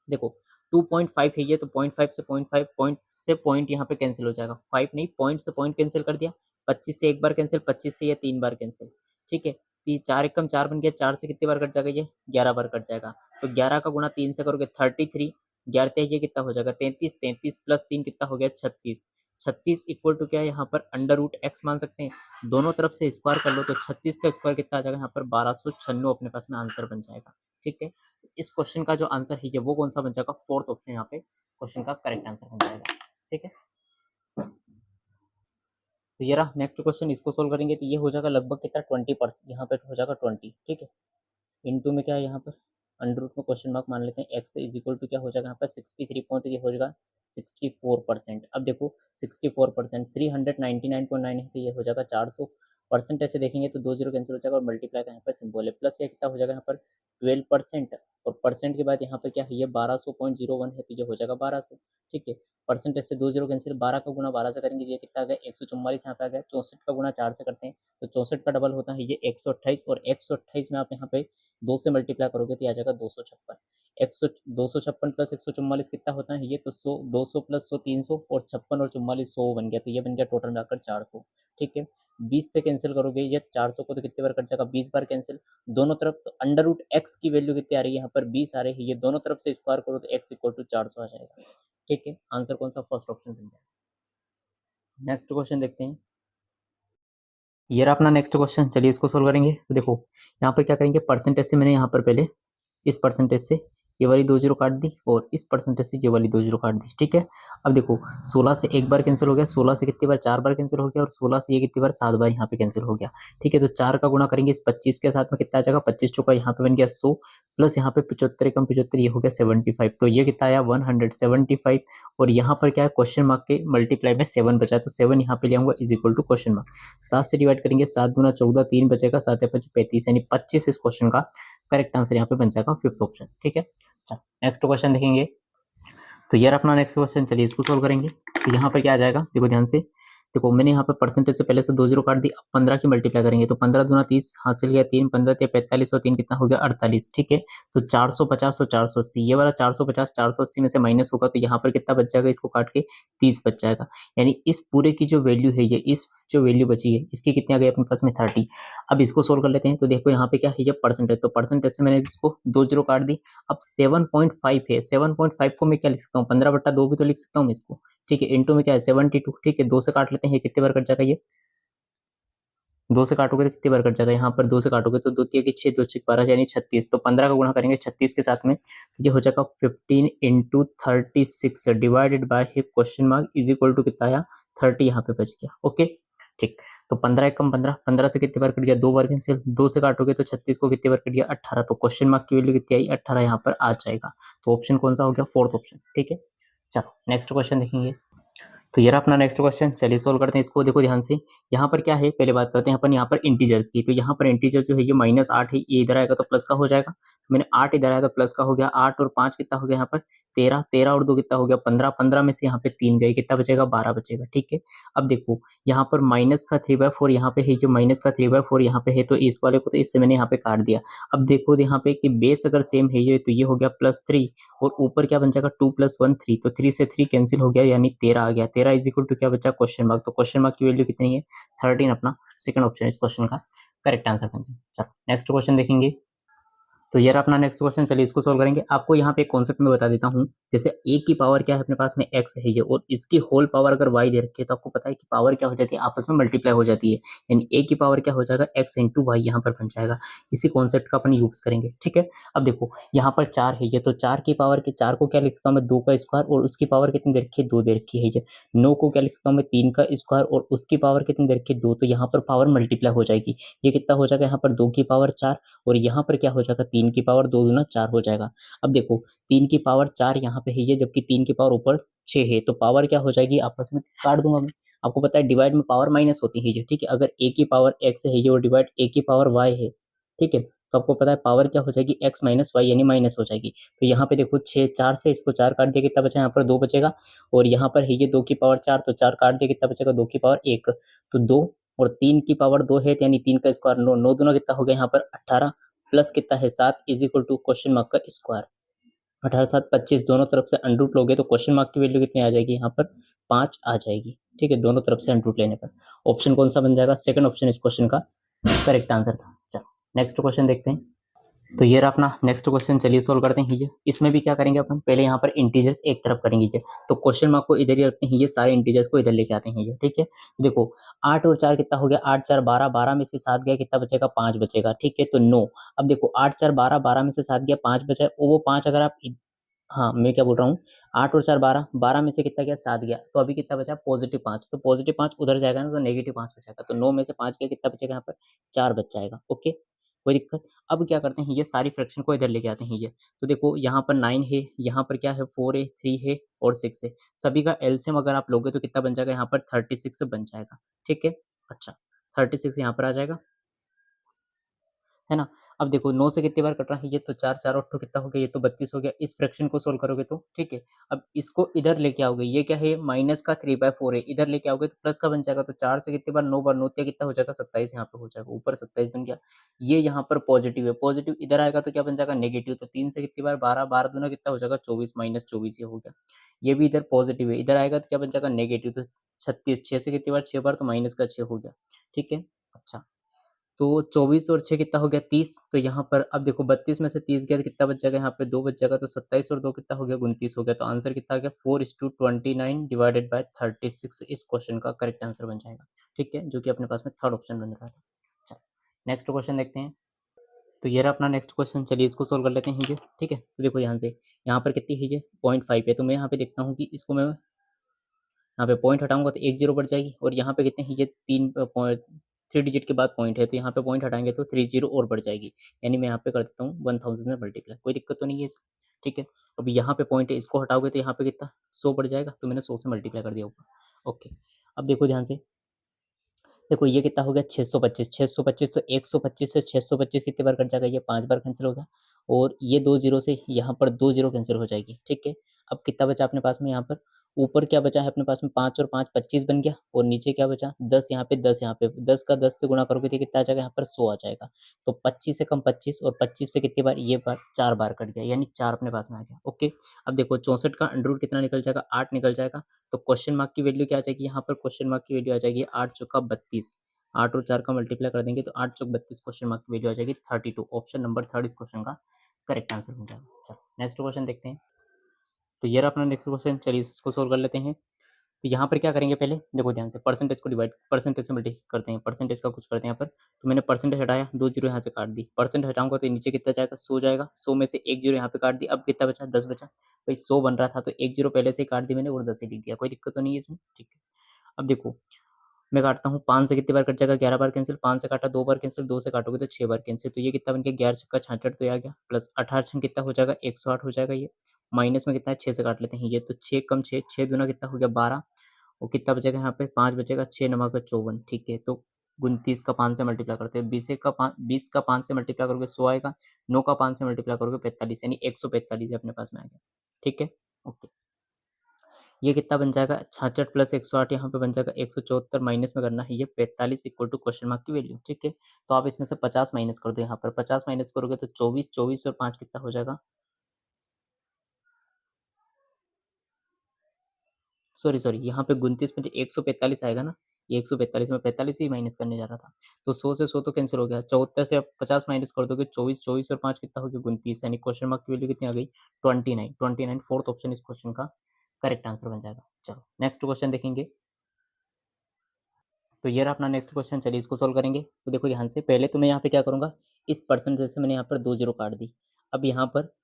देखो 2.5 है ये, तो 0.5 से 0.5, पॉइंट से पॉइंट यहाँ पे कैंसिल हो जाएगा, 5 नहीं, पॉइंट से पॉइंट कैंसिल कर दिया। 25 से एक बार कैंसिल, 25 से ये 3 बार कैंसिल, ठीक है। 4 एकम 4 बन गया, 4 से कितनी बार कट जाएगा, ये 11 बार कट जाएगा। तो 11 का गुणा 3 से करोगे 33, 11 ये कितना हो जाएगा 33, 33 प्लस 3 कितना हो गया 36। 36 इक्वल टू क्या है यहाँ पर, अंडर रूट एक्स मान सकते हैं। दोनों तरफ से स्क्वायर कर लो, तो 36 का स्क्वायर कितना आ जाएगा यहाँ पर, 1296 अपने पास में आंसर बन जाएगा, ठीक है। इस क्वेश्चन का जो आंसर है वो कौन सा बन जाएगा, फोर्थ ऑप्शन यहाँ पे क्वेश्चन का करेक्ट आंसर बन जाएगा, ठीक है। तो ये रहा नेक्स्ट क्वेश्चन, इसको सोल्व करेंगे तो ये हो जाएगा लगभग कितना 20%, यहाँ पे हो जाएगा 20, ठीक है। इनटू में क्या है यहाँ पर, अंडर रूट में क्वेश्चन मार्क मान लेते हैं, एक्स इज इक्वल टू क्या हो जाएगा यहाँ पर 63 पॉइंट, ये हो जाएगा 64%। अब देखो 64%, 399.9 है तो ये हो जाएगा 400। परसेंटेज से देखेंगे तो 2 जीरो कैंसिल हो जाएगा और मल्टीप्लाई का यहाँ पर सिंबल है, प्लस ये कितना हो जाएगा यहाँ पर 12%। और परसेंट के बाद यहाँ पर क्या है, ये 1200.01 है तो ये हो जाएगा 1200। ठीक है, परसेंटेज से 2 जीरो कैंसिल, 12 का गुना 12 से करेंगे ये कितना आ गया 144 यहाँ पे आ गया। 64 का गुना 4 से करते हैं तो 64 का डबल होता है ये 128, और 128 में आप यहाँ पे 2 से मल्टीप्लाई करोगे तो आ जाएगा 256। 256 प्लस 144 कितना होता है ये, तो 100, 200 प्लस 100 300, और 56 और 44 100 बन गया, तो ये बन गया टोटल मिलाकर 400। ठीक है, 20 से कैंसिल करोगे ये 400 को तो कितने बार कट जाएगा, 20 बार कैंसिल। दोनों तरफ तो अंडर रूट एक्स की वैल्यू कितनी आ रही है यहाँ पर 20 आ रही है, ये दोनों तरफ से स्क्वायर करो तो x इक्वल टू 400 आ जाएगा। ठीक है, आंसर कौन सा, फर्स्ट ऑप्शन बन जाएगा। नेक्स्ट क्वेश्चन देखते हैं, ये रहा अपना नेक्स्ट क्वेश्चन। चलिए इसको सोल्व करेंगे। तो देखो यहाँ पर क्या करेंगे, परसेंटेज से मैंने यहाँ पर पहले इस परसेंटेज से ये वाली 2 जीरो काट दी और इस परसेंटेज से ये वाली 2 जीरो काट दी। ठीक है, अब देखो 16 से एक बार कैंसिल हो गया, 16 से कितनी बार 4 बार कैंसिल हो गया, और 16 से ये कितनी बार 7 बार यहाँ पे कैंसिल हो गया। ठीक है, तो 4 का गुणा करेंगे इस 25 के साथ में कितना आ जाएगा, 25 चौका यहाँ पे बन गया 100, प्लस यहाँ पे 75 कम 75 ये हो गया 75, तो ये कितना आया 175। और यहाँ पर क्या है, क्वेश्चन मार्क के मल्टीप्लाई में 7 बचा है तो 7 यहाँ पे ले आऊंगा is equal to question mark. 7 से डिवाइड करेंगे, 7 गुना 14 3 बचेगा, 7 या 5 35, यानी 25 इस क्वेश्चन का करेक्ट आंसर यहाँ पे बन जाएगा, फिफ्थ ऑप्शन। ठीक है, नेक्स्ट क्वेश्चन देखेंगे। तो यार अपना नेक्स्ट क्वेश्चन, चलिए इसको सोल्व करेंगे। तो यहाँ पर क्या आ जाएगा, देखो ध्यान से, देखो मैंने यहाँ पर परसेंटेज से पहले से 2 जीरो काट दी, अब 15 की मल्टीप्लाई करेंगे तो 15 दूना 30 हासिल गया 3, 15 या 45 और 3 कितना हो गया 48। ठीक है, तो 450 और 480, ये वाला 450 480 में से माइनस होगा तो यहाँ पर कितना बच जाएगा, इसको काट के 30 बच जाएगा। यानी इस पूरे की जो वैल्यू है, ये इस जो वैल्यू बची है इसकी कितनी आ गई अपने पास में 30। अब इसको सोल्व कर लेते हैं। तो देखो यहाँ पे क्या है, ये परसेंटेज, तो परसेंटेज से मैंने इसको 2 जीरो काट दी। अब 7.5 है, 7.5 को मैं क्या लिख सकता हूँ, 15/2 भी तो लिख सकता हूँ मैं इसको। ठीक है, इंटू में क्या है 72। ठीक है, 2 से काट लेते हैं, कितने बार कट जाएगा ये, 2 से काटोगे तो कितनी बार कट जाएगा, यहाँ पर 2 से काटोगे तो 2 तिया की 6 2 6 12 यानी 36, तो 15 का गुणा करेंगे 36 के साथ में तो ये हो जाएगा 15 into 36 divided by question mark is equal to कितना आया 30, यहाँ पे बच गया। ओके ठीक, तो 15 एकम 15, 15 से कितनी बार कट गया 2 बार कैंसिल, 2 से काटोगे तो 36 को कितनी बार कट गया 18, तो क्वेश्चन मार्क की वैल्यू कितनी आई 18 यहाँ पर आ जाएगा। तो ऑप्शन कौन सा हो गया, फोर्थ ऑप्शन। ठीक है, चलो नेक्स्ट क्वेश्चन देखेंगे। तो ये रहा अपना नेक्स्ट क्वेश्चन, चलिए सोल्व करते हैं इसको। देखो ध्यान से, यहाँ पर क्या है, पहले बात करते हैं अपन यहाँ पर इंटीजर्स की। तो यहाँ पर इंटीजर जो है ये -8 है, ये इधर आएगा तो प्लस का हो जाएगा। तो मैंने 8 इधर आया तो प्लस का हो गया, 8 और 5 कितना हो गया यहाँ पर 13, 13 और 2 कितना हो गया 15, 15 में से यहाँ पे 3 गए, कितना बचेगा 12 बचेगा। ठीक है, अब देखो यहाँ पर माइनस का 3/4 यहाँ पे है, जो माइनस का 3/4 यहाँ पे है तो इस वाले को तो इससे मैंने यहाँ पे काट दिया। अब देखो यहाँ पे कि बेस अगर सेम है ये, तो ये हो गया +3 और ऊपर क्या बन जाएगा 2 + 1 3, तो 3 से 3 कैंसिल हो गया यानी 13 आ गया। 13 इज इक्वल टू क्या बचा क्वेश्चन मार्क, तो क्वेश्चन मार्क की वैल्यू कितनी है 13, अपना सेकंड ऑप्शन इस क्वेश्चन का करेक्ट आंसर बन जाए। चलो नेक्स्ट क्वेश्चन देखेंगे। तो ये रहा अपना नेक्स्ट क्वेश्चन, चलिए इसको सोल्व करेंगे। आपको यहाँ पे एक कॉन्सेप्ट में बता देता हूँ, जैसे a की पावर क्या है अपने पास में x है ये, और इसकी होल पावर अगर y दे रखी है तो आपको पता है कि पावर क्या हो जाती है, आपस में मल्टीप्लाई हो जाती है, यानी a की पावर क्या हो जाएगा x इंटू वाई यहाँ पर बन जाएगा। इसी कॉन्सेप्ट का अपन यूज करेंगे। ठीक है, अब देखो यहाँ पर 4 है ये, तो 4 की पावर के 4 को क्या लिख सकता हूँ मैं 2 का स्क्वायर, और उसकी पावर कितनी दे रखी है 2 दे रखी है ये। 9 को क्या लिख सकता हूँ मैं 3 का स्क्वायर, और उसकी पावर कितनी दे रखी है 2, तो यहाँ पर पावर मल्टीप्लाई हो जाएगी। ये कितना हो जाएगा यहाँ पर 2 की पावर 4, और यहाँ पर क्या हो जाएगा 3 की पावर 2 दूना 4 हो जाएगा। अब देखो 3 की पावर 4 यहाँ पे है ये, जबकि 3 की पावर ऊपर 6 है, तो पावर क्या हो जाएगी आपस में काट दूंगा मैं। आपको पता है डिवाइड में पावर माइनस होती है ये। ठीक है, अगर a की पावर x है ये और डिवाइड a की पावर y है, ठीक है, तो आपको पता है पावर क्या हो जाएगी x माइनस वाई, यानी माइनस हो जाएगी। तो यहाँ पे देखो 6 4 से इसको 4 काट दिया, कितना बचा यहाँ पर 2 बचेगा, और यहाँ पर है ये 2 की पावर 4, तो 4 काट दिया, कितना बचेगा 2 की पावर 1, तो 2, और 3 की पावर 2 है यानी 3 का स्क्वायर 9, 9 दूना कितना हो गया यहाँ पर 18, प्लस कितना है 7 is equal to question mark का स्क्वायर। 18 7 25, दोनों तरफ से अंडरूट लोगे तो क्वेश्चन मार्क की वैल्यू कितनी आ जाएगी यहाँ पर 5 आ जाएगी। ठीक है, दोनों तरफ से अंडरूट लेने पर ऑप्शन कौन सा बन जाएगा, सेकंड ऑप्शन इस क्वेश्चन का करेक्ट आंसर था। चलो नेक्स्ट क्वेश्चन देखते हैं। तो ये रहा अपना नेक्स्ट क्वेश्चन, चलिए सोल्व करते हैं। ये इसमें भी क्या करेंगे अपन, पहले यहाँ पर इंटीजर्स एक तरफ करेंगे ये, तो क्वेश्चन मार्क को इधर ही रखते हैं, ये सारे इंटीजर्स को इधर लेके आते हैं ये। ठीक है, देखो 8 और 4 कितना हो गया 8 4 12, 12 में से 7 गया, कितना बचेगा 5 बचेगा। ठीक है, तो 9। अब देखो 8 4 12, 12 में से 7 गया 5 बचा, वो 5 अगर आप हाँ मैं क्या बोल रहा हूँ, 8 और 4 12, 12 में से कितना गया 7 गया, तो अभी कितना बचा +5, तो +5 उधर जाएगा ना तो -5 हो जाएगा, तो 9 में से 5 गया, कितना बचेगा यहाँ पर 4 बच जाएगा। ओके, कोई दिक्कत। अब क्या करते हैं, ये सारी फ्रैक्शन को इधर लेके आते हैं ये। तो देखो यहाँ पर 9 है, यहाँ पर क्या है 4 है, 3 है और 6 है। सभी का एलसीएम अगर आप लोगे तो कितना बन जाएगा, यहाँ पर 36 बन जाएगा। ठीक है, अच्छा 36 यहाँ पर आ जाएगा, है ना। अब देखो 9 से कितनी बार कट रहा है ये, तो 4 4 और 2 कितना हो गया, ये तो 32 हो गया। इस फ्रैक्शन को सोल्व करोगे तो ठीक है। अब इसको इधर लेके आओगे, ये क्या है माइनस का 3/4 है, इधर लेके आओगे तो प्लस का बन जाएगा। तो 4 से कितनी बार 9 बार 9 कितना हो जाएगा 27, यहाँ पे हो जाएगा, ऊपर 27 बन गया। ये यहाँ पर पॉजिटिव है, पॉजिटिव इधर आएगा तो क्या बन जाएगा नेगेटिव। तो 3 से कितनी बार 12, 12 दूना कितना हो जाएगा 24, -24 ये हो गया। ये भी इधर पॉजिटिव है, इधर आएगा तो क्या बन जाएगा नेगेटिव। तो 36, 6 से कितनी बार 6 बार, तो माइनस का 6 हो गया। ठीक है, अच्छा तो 24 और 6 कितना हो गया 30। तो यहाँ पर अब देखो 32 में से 30 गया तो कितना बच जाएगा, यहाँ पे 2 बच जाएगा। तो 27 और 2 कितना हो गया 29 हो गया। तो आंसर कितना आ गया 4:29 डिवाइडेड बाय 36 इस क्वेश्चन का करेक्ट आंसर बन जाएगा। ठीक है, जो कि अपने पास में थर्ड ऑप्शन बन रहा था। अच्छा नेक्स्ट क्वेश्चन देखते हैं। तो ये रहा अपना नेक्स्ट क्वेश्चन, चलिए इसको सोल्व कर लेते हैं ये। ठीक है, तो देखो यहाँ से यहाँ पर कितनी है ये 0.5 है। तो मैं यहाँ पे देखता हूँ कि इसको मैं यहाँ पे पॉइंट हटाऊंगा तो एक जीरो बढ़ जाएगी। और यहाँ पे कितने हैं ये 3 डिजिट के बाद पॉइंट है, तो यहाँ पे पॉइंट हटाएंगे तो 3 जीरो और बढ़ जाएगी। यानी मैं यहाँ पे कर देता हूँ 1000 से मल्टीप्लाई, कोई दिक्कत तो नहीं है इसमें। ठीक है, अब यहाँ पे पॉइंट है, इसको हटाओगे तो यहाँ पे कितना 100 बढ़ जाएगा। तो मैंने 100 से मल्टीप्लाई कर दिया ऊपर। ओके, अब देखो ध्यान से, देखो ये कितना हो गया 625, 625 तो 125 से 625 कितने बार कट जाएगा, ये 5 बार कैंसिल होगा। और ये 2 जीरो से यहाँ पर 2 जीरो कैंसिल हो जाएगी। ठीक है, अब कितना बचा अपने पास में, यहाँ पर ऊपर क्या बचा है अपने पास में 5 और 5 25 बन गया। और नीचे क्या बचा 10, यहाँ पे 10, यहाँ पे 10 का 10 से गुणा करोगे तो कितना आ जाएगा, यहाँ पर 100 आ जाएगा। तो 25 से कम 25 और 25 से कितनी बार, ये बार 4 बार कट गया, यानी 4 अपने पास में आ गया। ओके, अब देखो 64 का अंडर रूट कितना निकल जाएगा, 8 निकल जाएगा। तो क्वेश्चन मार्क की वैल्यू क्या आ जाएगी, यहाँ पर क्वेश्चन मार्क की वैल्यू आ जाएगी 8 चौका 32। 8 और 4 का मल्टीप्लाई कर देंगे तो 8 चौक 32, क्वेश्चन मार्क की वैल्यू आ जाएगी 32। ऑप्शन नंबर थर्ड इस क्वेश्चन का करेक्ट आंसर हो जाएगा। चलो नेक्स्ट क्वेश्चन देखते हैं। तो ये रहा अपना नेक्स्ट क्वेश्चन, चलिए इसको सोल्व कर लेते हैं। तो यहाँ पर क्या करेंगे, पहले देखो ध्यान से, परसेंटेज को डिवाइड परसेंटेज से मल्टी करते हैं, परसेंटेज का कुछ करते हैं यहाँ पर। तो मैंने परसेंटेज हटाया, 2 जीरो यहाँ से काट दी, परसेंट हटाऊंगा तो नीचे कितना जाएगा 100 जाएगा। 100 में से 1 जीरो यहाँ पे काट दी, अब कितना बचा 10 बचा। भाई 100 बन रहा था तो 1 जीरो पहले से ही काट दी मैंने और 10 ही लिख दिया, कोई दिक्कत तो नहीं है इसमें। ठीक है, अब देखो मैं काटता हूँ, 5 से कितनी बार कट जाएगा 11 बार कैंसिल, 5 से काटा 2 बार कैंसिल, 2 से काटोगे तो 6 बार कैंसिल। तो ये कितना बन गया 11 छक्का 66 तो ये आ गया, प्लस 18 छंग कितना हो जाएगा 108 हो जाएगा। ये माइनस में कितना है 6 से काट लेते हैं ये, तो 6 कम 6, 6 दूना कितना हो गया 12। और कितना बचेगा यहाँ पे 5 बचेगा, 6 नवा का 54। ठीक है, तो 29 का 5 से मल्टीप्लाई करते हैं, 20 का 5 से मल्टीप्लाई करोगे 100 आएगा, 9 का 5 से मल्टीप्लाई करोगे 45, यानी 145 अपने पास में आ गया। ठीक है, ओके, ये कितना बन जाएगा 66 प्लस 108 यहाँ पे बन जाएगा 174, माइनस में करना है ये 45 इक्वल टू क्वेश्चन मार्क की वैल्यू। ठीक है, तो आप इसमें से 50 माइनस कर दो, यहाँ पर 50 माइनस करोगे तो 24, 24 और 5 कितना हो जाएगा, सॉरी सॉरी यहाँ पे 29 में 145 आएगा ना, ये 145 में 45 ही माइनस करने जा रहा था। तो 100 से 100 तो कैंसिल हो गया, 74 से आप 50 माइनस कर दोगे 24, 24 और 5 कितना हो गया 29, यानी क्वेश्चन मार्क की वैल्यू कितनी आ गई 29, 29 फोर्थ ऑप्शन इस क्वेश्चन का करेक्ट आंसर बन जाएगा। चलो नेक्स्ट क्वेश्चन देखेंगे। तो ये रहा अपना नेक्स्ट क्वेश्चन, चलिए इसको सोल्व करेंगे। तो देखो ध्यान से, पहले तो मैं यहाँ पे क्या करूँगा, इस परसेंटेज से मैंने यहाँ पर 2 जीरो काट दी। अब यहाँ पर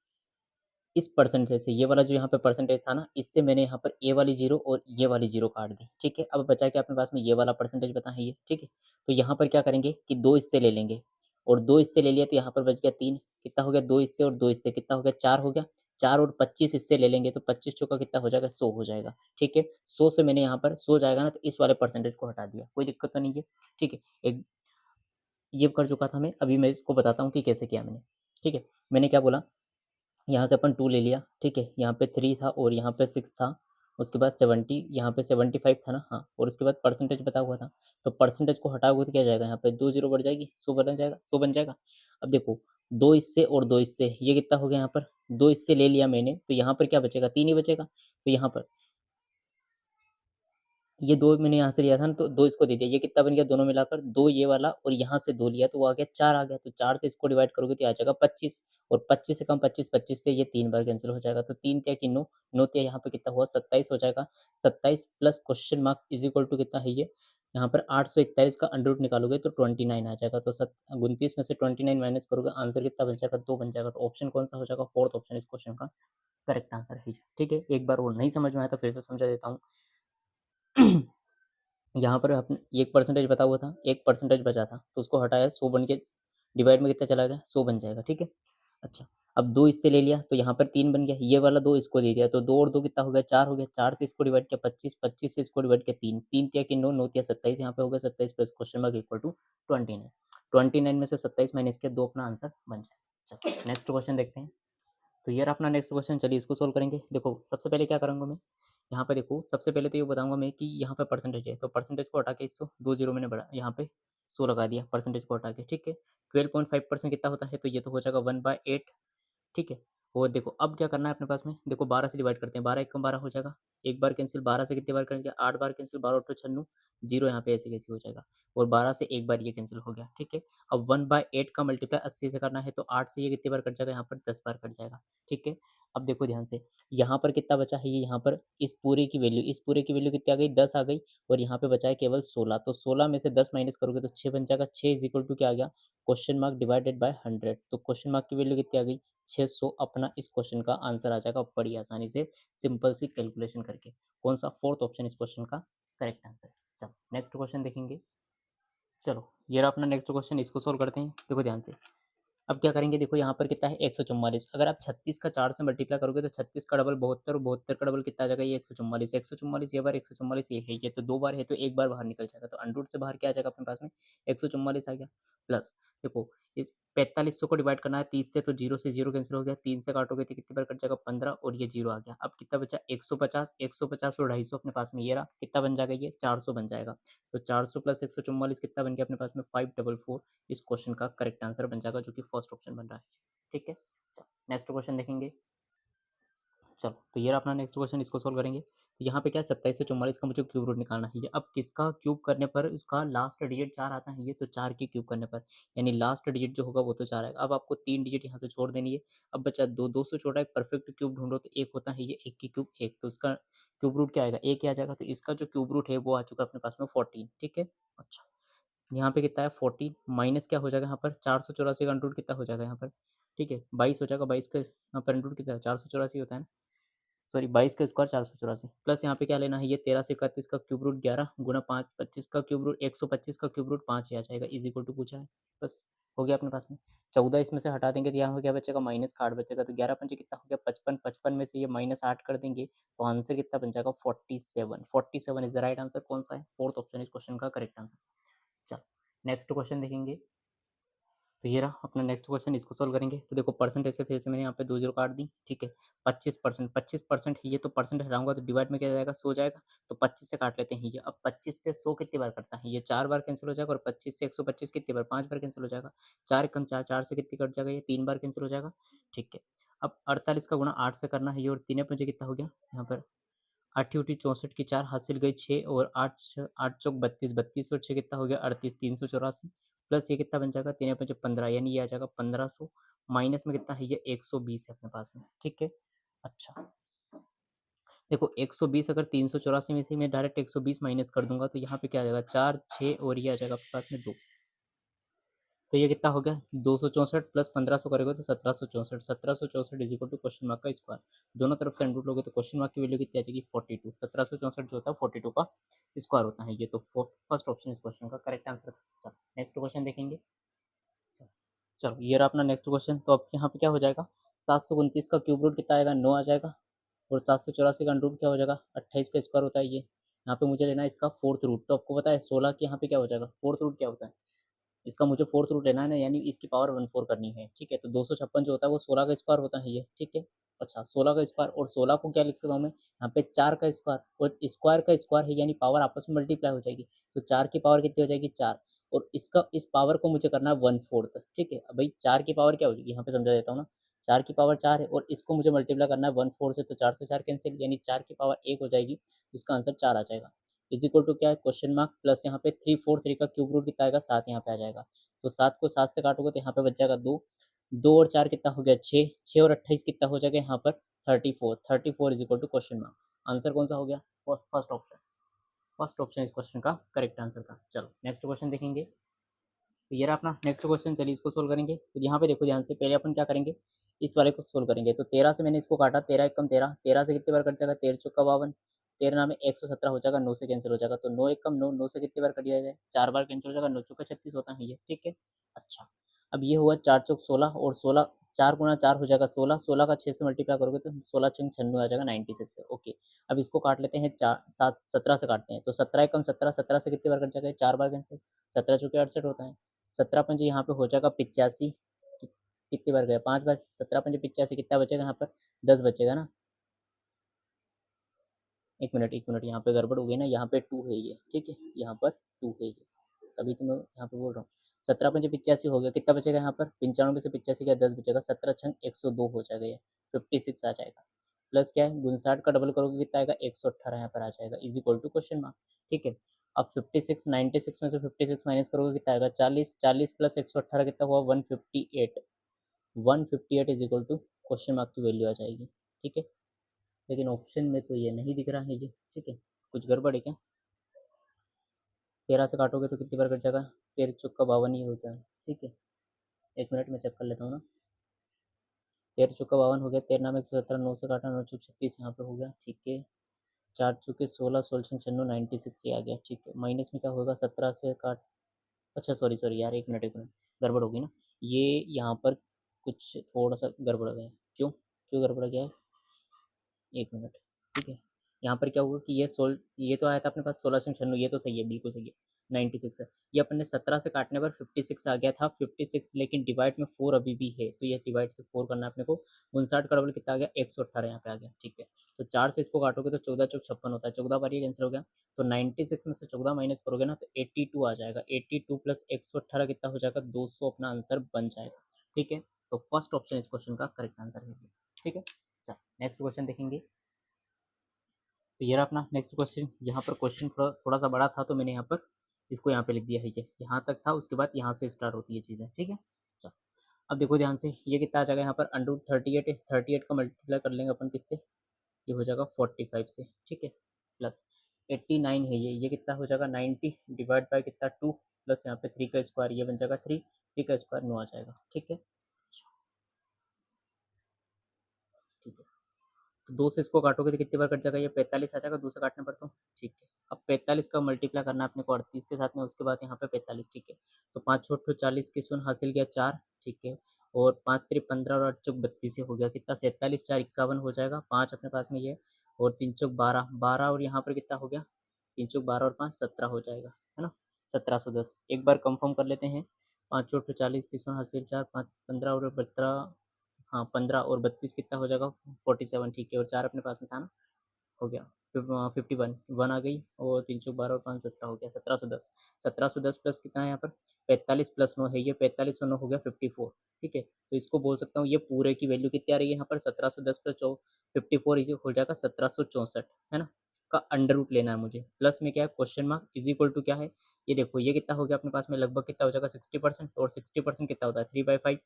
इस परसेंटेज से ये वाला जो यहाँ पे परसेंटेज था ना, इससे मैंने यहाँ पर ए वाली जीरो और ये वाली जीरो काट दी। ठीक है, अब बचा क्या अपने पास में, ये वाला परसेंटेज बता है ये। ठीक है, तो यहाँ पर क्या करेंगे कि 2 इससे ले लेंगे, और 2 इससे ले लिया तो यहाँ पर बच गया 3, कितना हो गया 2 इससे और 2 इससे कितना हो गया 4 हो गया। 4 और 25 इससे ले लेंगे तो 25 चौका कितना हो जाएगा 100 हो जाएगा। ठीक है, 100 से मैंने यहाँ पर 100 जाएगा ना, तो इस वाले परसेंटेज को हटा दिया, कोई दिक्कत तो नहीं है। ठीक है, एक ये कर चुका था मैं, अभी मैं इसको बताता हूँ कि कैसे किया मैंने। ठीक है, मैंने क्या बोला, यहाँ से अपन 2 ले लिया। ठीक है, यहाँ पे 3 था और यहाँ पे 6 था, उसके बाद 70, यहाँ पे 75 था ना, हाँ, और उसके बाद परसेंटेज बता हुआ था। तो परसेंटेज को हटाओगे तो क्या जाएगा, यहाँ पे 2 जीरो बढ़ जाएगी, 100 बन जाएगा, 100 बन जाएगा। अब देखो 2 इससे और 2 इससे ये कितना हो गया, यहाँ पर 2 इससे ले लिया मैंने, तो यहाँ पर क्या बचेगा 3 ही बचेगा। तो यहाँ पर ये 2 मैंने यहाँ से लिया था ना, तो 2 इसको दे दिया, ये कितना बन गया दोनों मिलाकर 2 ये वाला, और यहाँ से 2 लिया तो वो आ गया 4 आ गया। तो 4 से इसको डिवाइड करोगे तो ये आ जाएगा 25, और 25 से कम 25, 25 से ये 3 बार कैंसिल हो जाएगा। तो 3 तिया की 9, 9 तिया यहाँ पे कितना हुआ 27 हो जाएगा। 27 plus question mark is equal to कितना है ये, यहाँ पर 841 का अंडर रूट निकालोगे तो 29 आ जाएगा। तो 29 में से 29 माइनस करोगे, आंसर कितना बन जाएगा 2 बन जाएगा। तो ऑप्शन कौन सा हो जाएगा, फोर्थ ऑप्शन इस क्वेश्चन का करेक्ट आंसर है। ठीक है, एक बार और नहीं समझ में आया तो फिर से समझा देता हूँ। यहाँ पर आपने 1 परसेंटेज बता हुआ था, 1 परसेंटेज बचा था, तो उसको हटाया 100 बन के डिवाइड में कितना चला गया, 100 बन जाएगा, ठीक है। अच्छा, अब 2 इससे ले लिया तो यहाँ पर 3 बन गया, ये वाला 2 इसको दे दिया तो 2 और 2 कितना हो गया, 4 हो गया, 4 से इसको डिवाइड किया 25, 25 से इसको डिवाइड किया 3, 3 तिया कि 9, 9 तिया 27, यहाँ पे हो गया 27 plus question mark equal to 29, 29 में से 27 माइनस किया, 2 अपना आंसर बन जाए। चलो नेक्स्ट क्वेश्चन देखते हैं। तो ये रहा अपना नेक्स्ट क्वेश्चन, चलिए इसको सोल्व करेंगे। देखो सबसे पहले क्या करूँगा मैं, यहाँ पे देखो सबसे पहले तो ये बताऊँगा मैं कि यहाँ पे परसेंटेज है, तो परसेंटेज को हटा के इसको 2 जीरो मैंने बढ़ा यहाँ पे 100 लगा दिया परसेंटेज को हटा के, ठीक है। 12.5% कितना होता है, तो ये तो हो जाएगा 1/8, ठीक है। और देखो अब क्या करना है अपने पास में, देखो 12 से डिवाइड करते हैं, 12 एकम 12 हो जाएगा, एक बार कैंसिल, 12 से कितनी बार करेंगे, 8 बार कैंसिल, 12 अट्ठो 96, जीरो यहाँ पे ऐसे कैसे हो जाएगा, और 12 से एक बार ये कैंसिल हो गया, ठीक है। अब 1/8 का मल्टीप्लाई 80 से करना है, तो 8 से ये कितनी बार कट जाएगा, यहाँ पर 10 बार कट जाएगा, ठीक है। अब देखो ध्यान से, यहाँ पर कितना बचा है, ये यहाँ पर इस पूरे की वैल्यू कितनी आ गई, 10 आ गई, और यहाँ पे बचा है केवल 16, तो 16 में से 10 माइनस करोगे तो 6 बन जाएगा, 6 इज इक्वल टू क्या आ गया, क्वेश्चन मार्क डिवाइडेड बाय 100, तो क्वेश्चन मार्क की वैल्यू कितनी आ गई, 600 अपना इस क्वेश्चन का आंसर आ जाएगा बड़ी आसानी से, सिंपल सी कैलकुलेशन करके। कौन सा, फोर्थ ऑप्शन इस क्वेश्चन का करेक्ट आंसर है। चलो नेक्स्ट क्वेश्चन देखेंगे। चलो ये रहा अपना नेक्स्ट क्वेश्चन, इसको सोल्व करते हैं। देखो ध्यान से, अब क्या करेंगे, देखो यहाँ पर कितना है 144, अगर आप 36 का 4 से मल्टीप्लाई करोगे तो 36 का डबल 72, 72 का डबल कितना आ जाएगा, ये 144, 144 ये बार 144 ये है, ये तो 2 बार है तो एक बार बाहर निकल जाएगा, तो अंडर रूट से बाहर क्या आ जाएगा अपने पास में, 144 आ गया। प्लस देखो इस 4500 को डिवाइड करना है 30 से, तो 0 से 0 कैंसिल हो गया, 3 से काटोगे तो कितनी बार कट जाएगा, 15, और ये 0 आ गया। अब कितना बचा, 150, 150 और 250 अपने पास में ये रहा, कितना बन जाएगा, ये 400 बन जाएगा। तो 400 प्लस 144 कितना बन गया अपने पास में, 544 इस क्वेश्चन का करेक्ट आंसर बन जाएगा, जो कि फर्स्ट ऑप्शन बन रहा है, ठीक है। चलो नेक्स्ट क्वेश्चन देखेंगे। चलो तो ये रहा अपना नेक्स्ट क्वेश्चन, इसको सोल्व करेंगे। तो यहाँ पे क्या है, 2744 का मुझे क्यूब रूट निकालना है। ये अब किसका क्यूब करने पर उसका लास्ट डिजिट 4 आता है, ये तो 4 की क्यूब करने पर, यानी लास्ट डिजिट जो होगा वो तो 4 आएगा। अब आपको 3 डिजिट यहाँ से छोड़ देनी है। अब बचा 2, 2 से छोटा एक परफेक्ट क्यूब ढूंढो, तो एक होता है ये 1 की क्यूब 1, तो उसका क्यूब रूट क्या आएगा, 1 ही आ जाएगा। तो इसका जो क्यूब रूट है वो आ चुका है अपने पास में 14, ठीक है। अच्छा, यहाँ पे कितना है 14 माइनस क्या हो जाएगा, यहाँ पर 484 का अंडर रूट कितना हो जाएगा यहाँ पर, ठीक है 22 हो जाएगा। 22 का यहाँ पर अंडर रूट कितना है, 484 होता है ना, सॉरी 22 का स्क्वायर 484, प्लस यहाँ पे क्या लेना है, ये 13 से 31 का क्यूब रूट 11 गुना 5, 25 का क्यूब रूट 125 का क्यूब रूट 5 ही आ जाएगा, इज इक्वल टू पूछा है। बस हो गया अपने पास में। 14 इसमें से हटा देंगे तो यहाँ पे क्या बचेगा, माइनस का 8 बचेगा, तो 11 पंचे कितना हो गया 55, 55 में से ये माइनस 8 कर देंगे तो आंसर कितना बन जाएगा 47, 47 इज द राइट आंसर। कौन सा है, फोर्थ ऑप्शन इस क्वेश्चन का करेक्ट आंसर। चलो नेक्स्ट क्वेश्चन देखेंगे। तो ये रहा अपना नेक्स्ट क्वेश्चन, इसको सोल्व करेंगे। तो देखो परसेंटेज से फिर से मैंने यहाँ पे 2 जीरो काट दी, ठीक है। 25%, 25% है ये, तो परसेंट हटाऊंगा तो डिवाइड में क्या जाएगा, 100 जाएगा, तो 25 से काट लेते हैं ये। अब 25 से 100 कितनी बार करता है, ये 4 बार कैंसिल हो जाएगा, और 25 से 125 कितनी बार, 5 बार कैंसिल हो जाएगा। 4 कम 4, 4 से कितनी कट जाएगा, ये 3 बार कैंसिल हो जाएगा, ठीक है। अब 48 का गुणा 8 से करना है ये, और 3 मुझे कितना हो गया यहाँ पर, आठी उठी 64 की 4 हासिल गई 6, और 8 चौक 32, 32 और 6 कितना हो गया 38, 384 प्लस ये कितना बन जाएगा 3 पंजे 15, यानी ये आ जाएगा 1500, माइनस में कितना है ये 120 है अपने पास में, ठीक है। अच्छा देखो 120 अगर 384 में से मैं डायरेक्ट 120 माइनस कर दूंगा तो यहाँ पे क्या आ जाएगा 4, 6 और ये आ जाएगा आपके पास में 2, तो ये कितना हो गया 264 प्लस 1500 करेगा तो 1764, 1764 is equal to question mark का स्क्वायर, दोनों तरफ से अंडर लोगे तो क्वेश्चन मार्क की वैल्यू कितनी आ जाएगी 42, 1764 जो होता है 42 का स्क्वायर होता है, ये तो फर्स्ट ऑप्शन इस क्वेश्चन का करेक्ट आंसर था। चलो नेक्स्ट क्वेश्चन देखेंगे। चलो चलो ये रहा अपना नेक्स्ट क्वेश्चन। तो अब यहाँ पे क्या हो जाएगा, 729 का क्यूब रूट कितना आएगा 9 आ जाएगा, और 784 का अंडर रूट क्या हो जाएगा 28 का स्क्वायर होता है ये। यहाँ पे मुझे लेना है इसका फोर्थ रूट, तो आपको पता है 16 के यहाँ पे क्या हो जाएगा, फोर्थ रूट क्या होता है, इसका मुझे फोर्थ रूट लेना है ना, यानी इसकी पावर 14 करनी है, ठीक है। तो 256 जो होता है वो 16 का स्क्वायर होता है ये, ठीक है। अच्छा 16 का स्क्वायर, और 16 को क्या लिख सकता हूँ मैं, यहाँ पे 4 का स्क्वायर, और स्क्वायर का स्क्वायर है यानी पावर आपस में मल्टीप्लाई हो जाएगी, तो 4 की पावर कितनी हो जाएगी 4, और इसका इस पावर को मुझे करना है 1/4, ठीक है। अब भाई 4 की पावर क्या हो जाएगी, यहाँ पे समझा देता हूँ ना, 4 की पावर 4 है, और इसको मुझे मल्टीप्लाई करना है 1/4 से, तो 4 से 4 कैंसिल, यानी 4 की पावर 1 हो जाएगी, इसका आंसर 4 आ जाएगा, इज इक्वल टू क्या है क्वेश्चन मार्क, प्लस यहाँ पे 343 का क्यूब रूट कितना आएगा 7 यहाँ पे आ जाएगा, तो 7 को 7 से काटोगे तो यहाँ पे बच जाएगा 2, 2 और 4 कितना हो गया 6, 6 और 28 कितना हो जाएगा यहाँ पर 34, 34 is equal to question mark. Answer कौन सा हो गया, फर्स्ट ऑप्शन, फर्स्ट ऑप्शन इस क्वेश्चन का करेक्ट आंसर था। चलो नेक्स्ट क्वेश्चन देखेंगे। तो ये रहा अपना नेक्स्ट क्वेश्चन, चलिए इसको सोल्व करेंगे। तो यहाँ पे देखो ध्यान से, पहले अपन क्या करेंगे, इस वाले को सोल्व करेंगे। तो 13 से मैंने इसको काटा, 13 एकम 13, 13 से कितनी बार कट जाएगा 13 चौका 52, 13 में 117 हो जाएगा, 9 से कैंसिल हो जाएगा, तो 9 एकम 9, 9 से कितनी बार कट जाएगा 4 बार कैंसिल हो जाएगा, 9 चौका 36 होता है ये, ठीक है। अच्छा अब ये हुआ 4 चौक 16 और 16 4 गुना 4 हो जाएगा 16, 16 का 6 से मल्टीप्लाई करोगे तो 16 छंग 96 आ जाएगा 96 है। ओके, अब इसको काट लेते हैं 4 7 17 से काटते हैं तो 17 एकम 17, 17 से कितनी बार कट जाएगा 4 बार कैंसिल, 17 चौके 68 होता है, 17 पंजे यहाँ पे हो जाएगा 85, कितनी बार गया 5 बार, 17 पंजे 85 कितना बचेगा यहाँ पर 10 बचेगा ना। एक मिनट यहाँ पे गड़बड़ हो गई ना, यहाँ पे 2 है ये, ठीक है यहाँ पर 2 है ये, तभी तो मैं यहाँ पे बोल रहा हूँ। 17 पंजे 85 हो गया, कितना बचेगा यहाँ पर 95 से 85 का 10 बचेगा, 17 छंग 102 हो जाएगा, ये 56 आ जाएगा। प्लस क्या है 59 का डबल करोगे कितना आएगा 118 यहाँ पर आ जाएगा, is equal to question mark. ठीक है, अब 56 96 में से 56 माइनस करोगे कितना आएगा 40, 40 प्लस 118 कितना हुआ 158, 158 is equal to question mark की वैल्यू आ जाएगी। ठीक है, लेकिन ऑप्शन में तो ये नहीं दिख रहा है ये, ठीक है कुछ गड़बड़ है क्या। 13 से काटोगे तो कितनी बार कट जाएगा 13 चौका 52 ही हो जाएगा। ठीक है, एक मिनट में चेक कर लेता हूँ ना, 13 चौका 52 हो गया, 13 में 117, 9 से काटा 9 चौक 36 यहाँ पे हो गया। ठीक है, 4 चौके 16, 16 छंग 96, 96 ये आ गया। ठीक है, माइनस में क्या होगा 17 से काट, अच्छा सॉरी सॉरी यार एक मिनट गड़बड़ होगी ना, ये यहाँ पर कुछ थोड़ा सा गड़बड़ गया, क्यों क्यों गड़बड़ गया है, एक मिनट। ठीक है, यहाँ पर क्या होगा कि ये तो आया था अपने पास 1696, ये तो सही है बिल्कुल सही है 96 है, ये अपन ने 17 से काटने पर 56 आ गया था 56, लेकिन डिवाइड में 4 अभी भी है तो ये डिवाइड से 4 करना है अपने को। 59 का डबल कितना आ गया 118 यहाँ पे आ गया। ठीक है, तो 4 से इसको काटोगे तो 14 चौक 56 होता है, 14 बार ये कैंसिल हो गया, तो 96 में से 14 माइनस करोगे ना तो 82 आ जाएगा, 82 प्लस 118 कितना हो जाएगा 200 अपना आंसर बन जाएगा। ठीक है, तो फर्स्ट ऑप्शन इस क्वेश्चन का करेक्ट आंसर है। ठीक है, चल नेक्स्ट क्वेश्चन देखेंगे। तो ये रहा अपना नेक्स्ट क्वेश्चन, यहाँ पर क्वेश्चन थोड़ा सा बड़ा था तो मैंने यहाँ पर इसको यहाँ पे लिख दिया है, ये यहाँ तक था, उसके बाद यहाँ से स्टार्ट होती है चीज़ें। ठीक है, चल अब देखो ध्यान से, ये कितना आ जाएगा यहाँ पर अंडर 38 है, 38 का मल्टीप्लाई कर लेंगे अपन किससे, ये हो जाएगा 45 से। ठीक है, प्लस 89 है ये कितना हो जाएगा 90 डिवाइड बाय कितना 2, प्लस यहाँ पे 3 का स्क्वायर ये बन जाएगा 3, 3 का स्क्वायर 9 आ जाएगा। ठीक है, ठीक है, तो 2 से इसको काटोगे तो कितनी बार कट जाएगा ये 45 आ जाएगा 2 से काटने पर तो। ठीक है, अब 45 का मल्टीप्लाई करना है अपने को 38 के साथ में, उसके बाद यहाँ पे 45। ठीक है, तो 5 छोट 40 की सुन हासिल किया 4। ठीक है, और 5 3 15 और 8 चौक 32 हो गया कितना 47, 4 51 हो जाएगा, 5 अपने पास में ये, और 3 चौक 12, 12 और यहाँ पर कितना हो गया 3 चौक 12 और 5 17 हो जाएगा, है ना 1710। एक बार कंफर्म कर लेते हैं, 5 छोट 40 की सुन हासिल 4, 5 15 और 12, हाँ 15 और 32 कितना हो जाएगा 47। ठीक है, और 4 अपने पास में था ना, हो गया 51, 1 आ गई, और 3 चौक 12 और 5 17 हो गया 1710। 1710 प्लस कितना है यहाँ पर 45 प्लस 9 है ये, 45 और 9 हो गया 54। ठीक है, तो इसको बोल सकता हूँ ये पूरे की वैल्यू कितनी आ रही है यहाँ पर 1710 प्लस 54 इज हो जाएगा 1764, है ना, का अंडर रूट लेना है मुझे। प्लस में क्या है question mark is equal to क्या है, ये देखो ये कितना हो गया अपने पास में लगभग कितना हो जाएगा 60%, और 60% कितना होता है 3/5।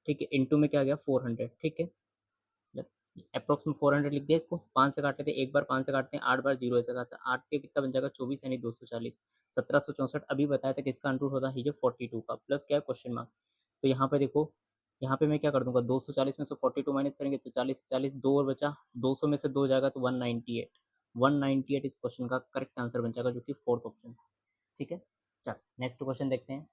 ठीक है, इंटू में क्या आ गया 400। ठीक है, अप्रोक्स में 400 लिख दिया, इसको 5 से काटते थे, एक बार 5 से काटते हैं 8 बार 0 ऐसा खासा 8 के कितना बन जाएगा 24 यानी 240, 1764 अभी बताया था किसका अंडर होता है ये 42 का, प्लस क्या है क्वेश्चन मार्क। तो यहाँ पे देखो, यहाँ पे मैं क्या कर दूंगा 240 में से 42 माइनस करेंगे तो 40 40 2 और बचा, 200 में से 2 जाएगा तो 198, 198 इस क्वेश्चन का करेक्ट आंसर बन जाएगा जो कि फोर्थ ऑप्शन। ठीक है, चल नेक्स्ट क्वेश्चन देखते हैं।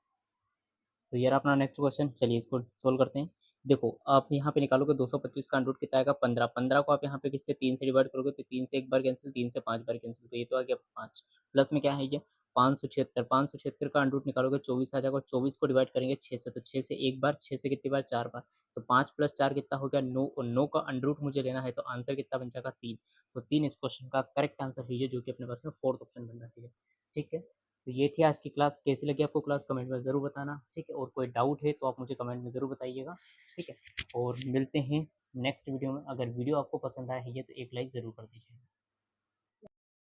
तो ये रहा अपना नेक्स्ट क्वेश्चन, चलिए इसको सोल्व करते हैं। देखो आप यहाँ पे निकालोगे 225 का अंडर कितना आएगा 15, 15 को आप यहाँ पे किससे 3 से डिवाइड करोगे तो 3 से एक बार कैंसिल, 3 से 5 बार कैंसिल, तो ये तो आ गया 5। प्लस में क्या है ये 576, 576 का अंडर निकालोगे 24 आ जाएगा, और 24 को डिवाइड करेंगे 6 से, तो 6 से एक बार, 6 से कितनी बार 4 बार, तो 5 प्लस 4 कितना हो गया 9, और 9 का अंडर मुझे लेना है तो आंसर कितना बन जाएगा 3। तो 3 इस क्वेश्चन का करेक्ट आंसर है ये, जो कि अपने पास में फोर्थ ऑप्शन बन रहा है। ठीक है, तो ये थी आज की क्लास, कैसी लगी आपको क्लास कमेंट में ज़रूर बताना। ठीक है, और कोई डाउट है तो आप मुझे कमेंट में ज़रूर बताइएगा। ठीक है, और मिलते हैं नेक्स्ट वीडियो में। अगर वीडियो आपको पसंद आया है तो एक लाइक ज़रूर कर दीजिए।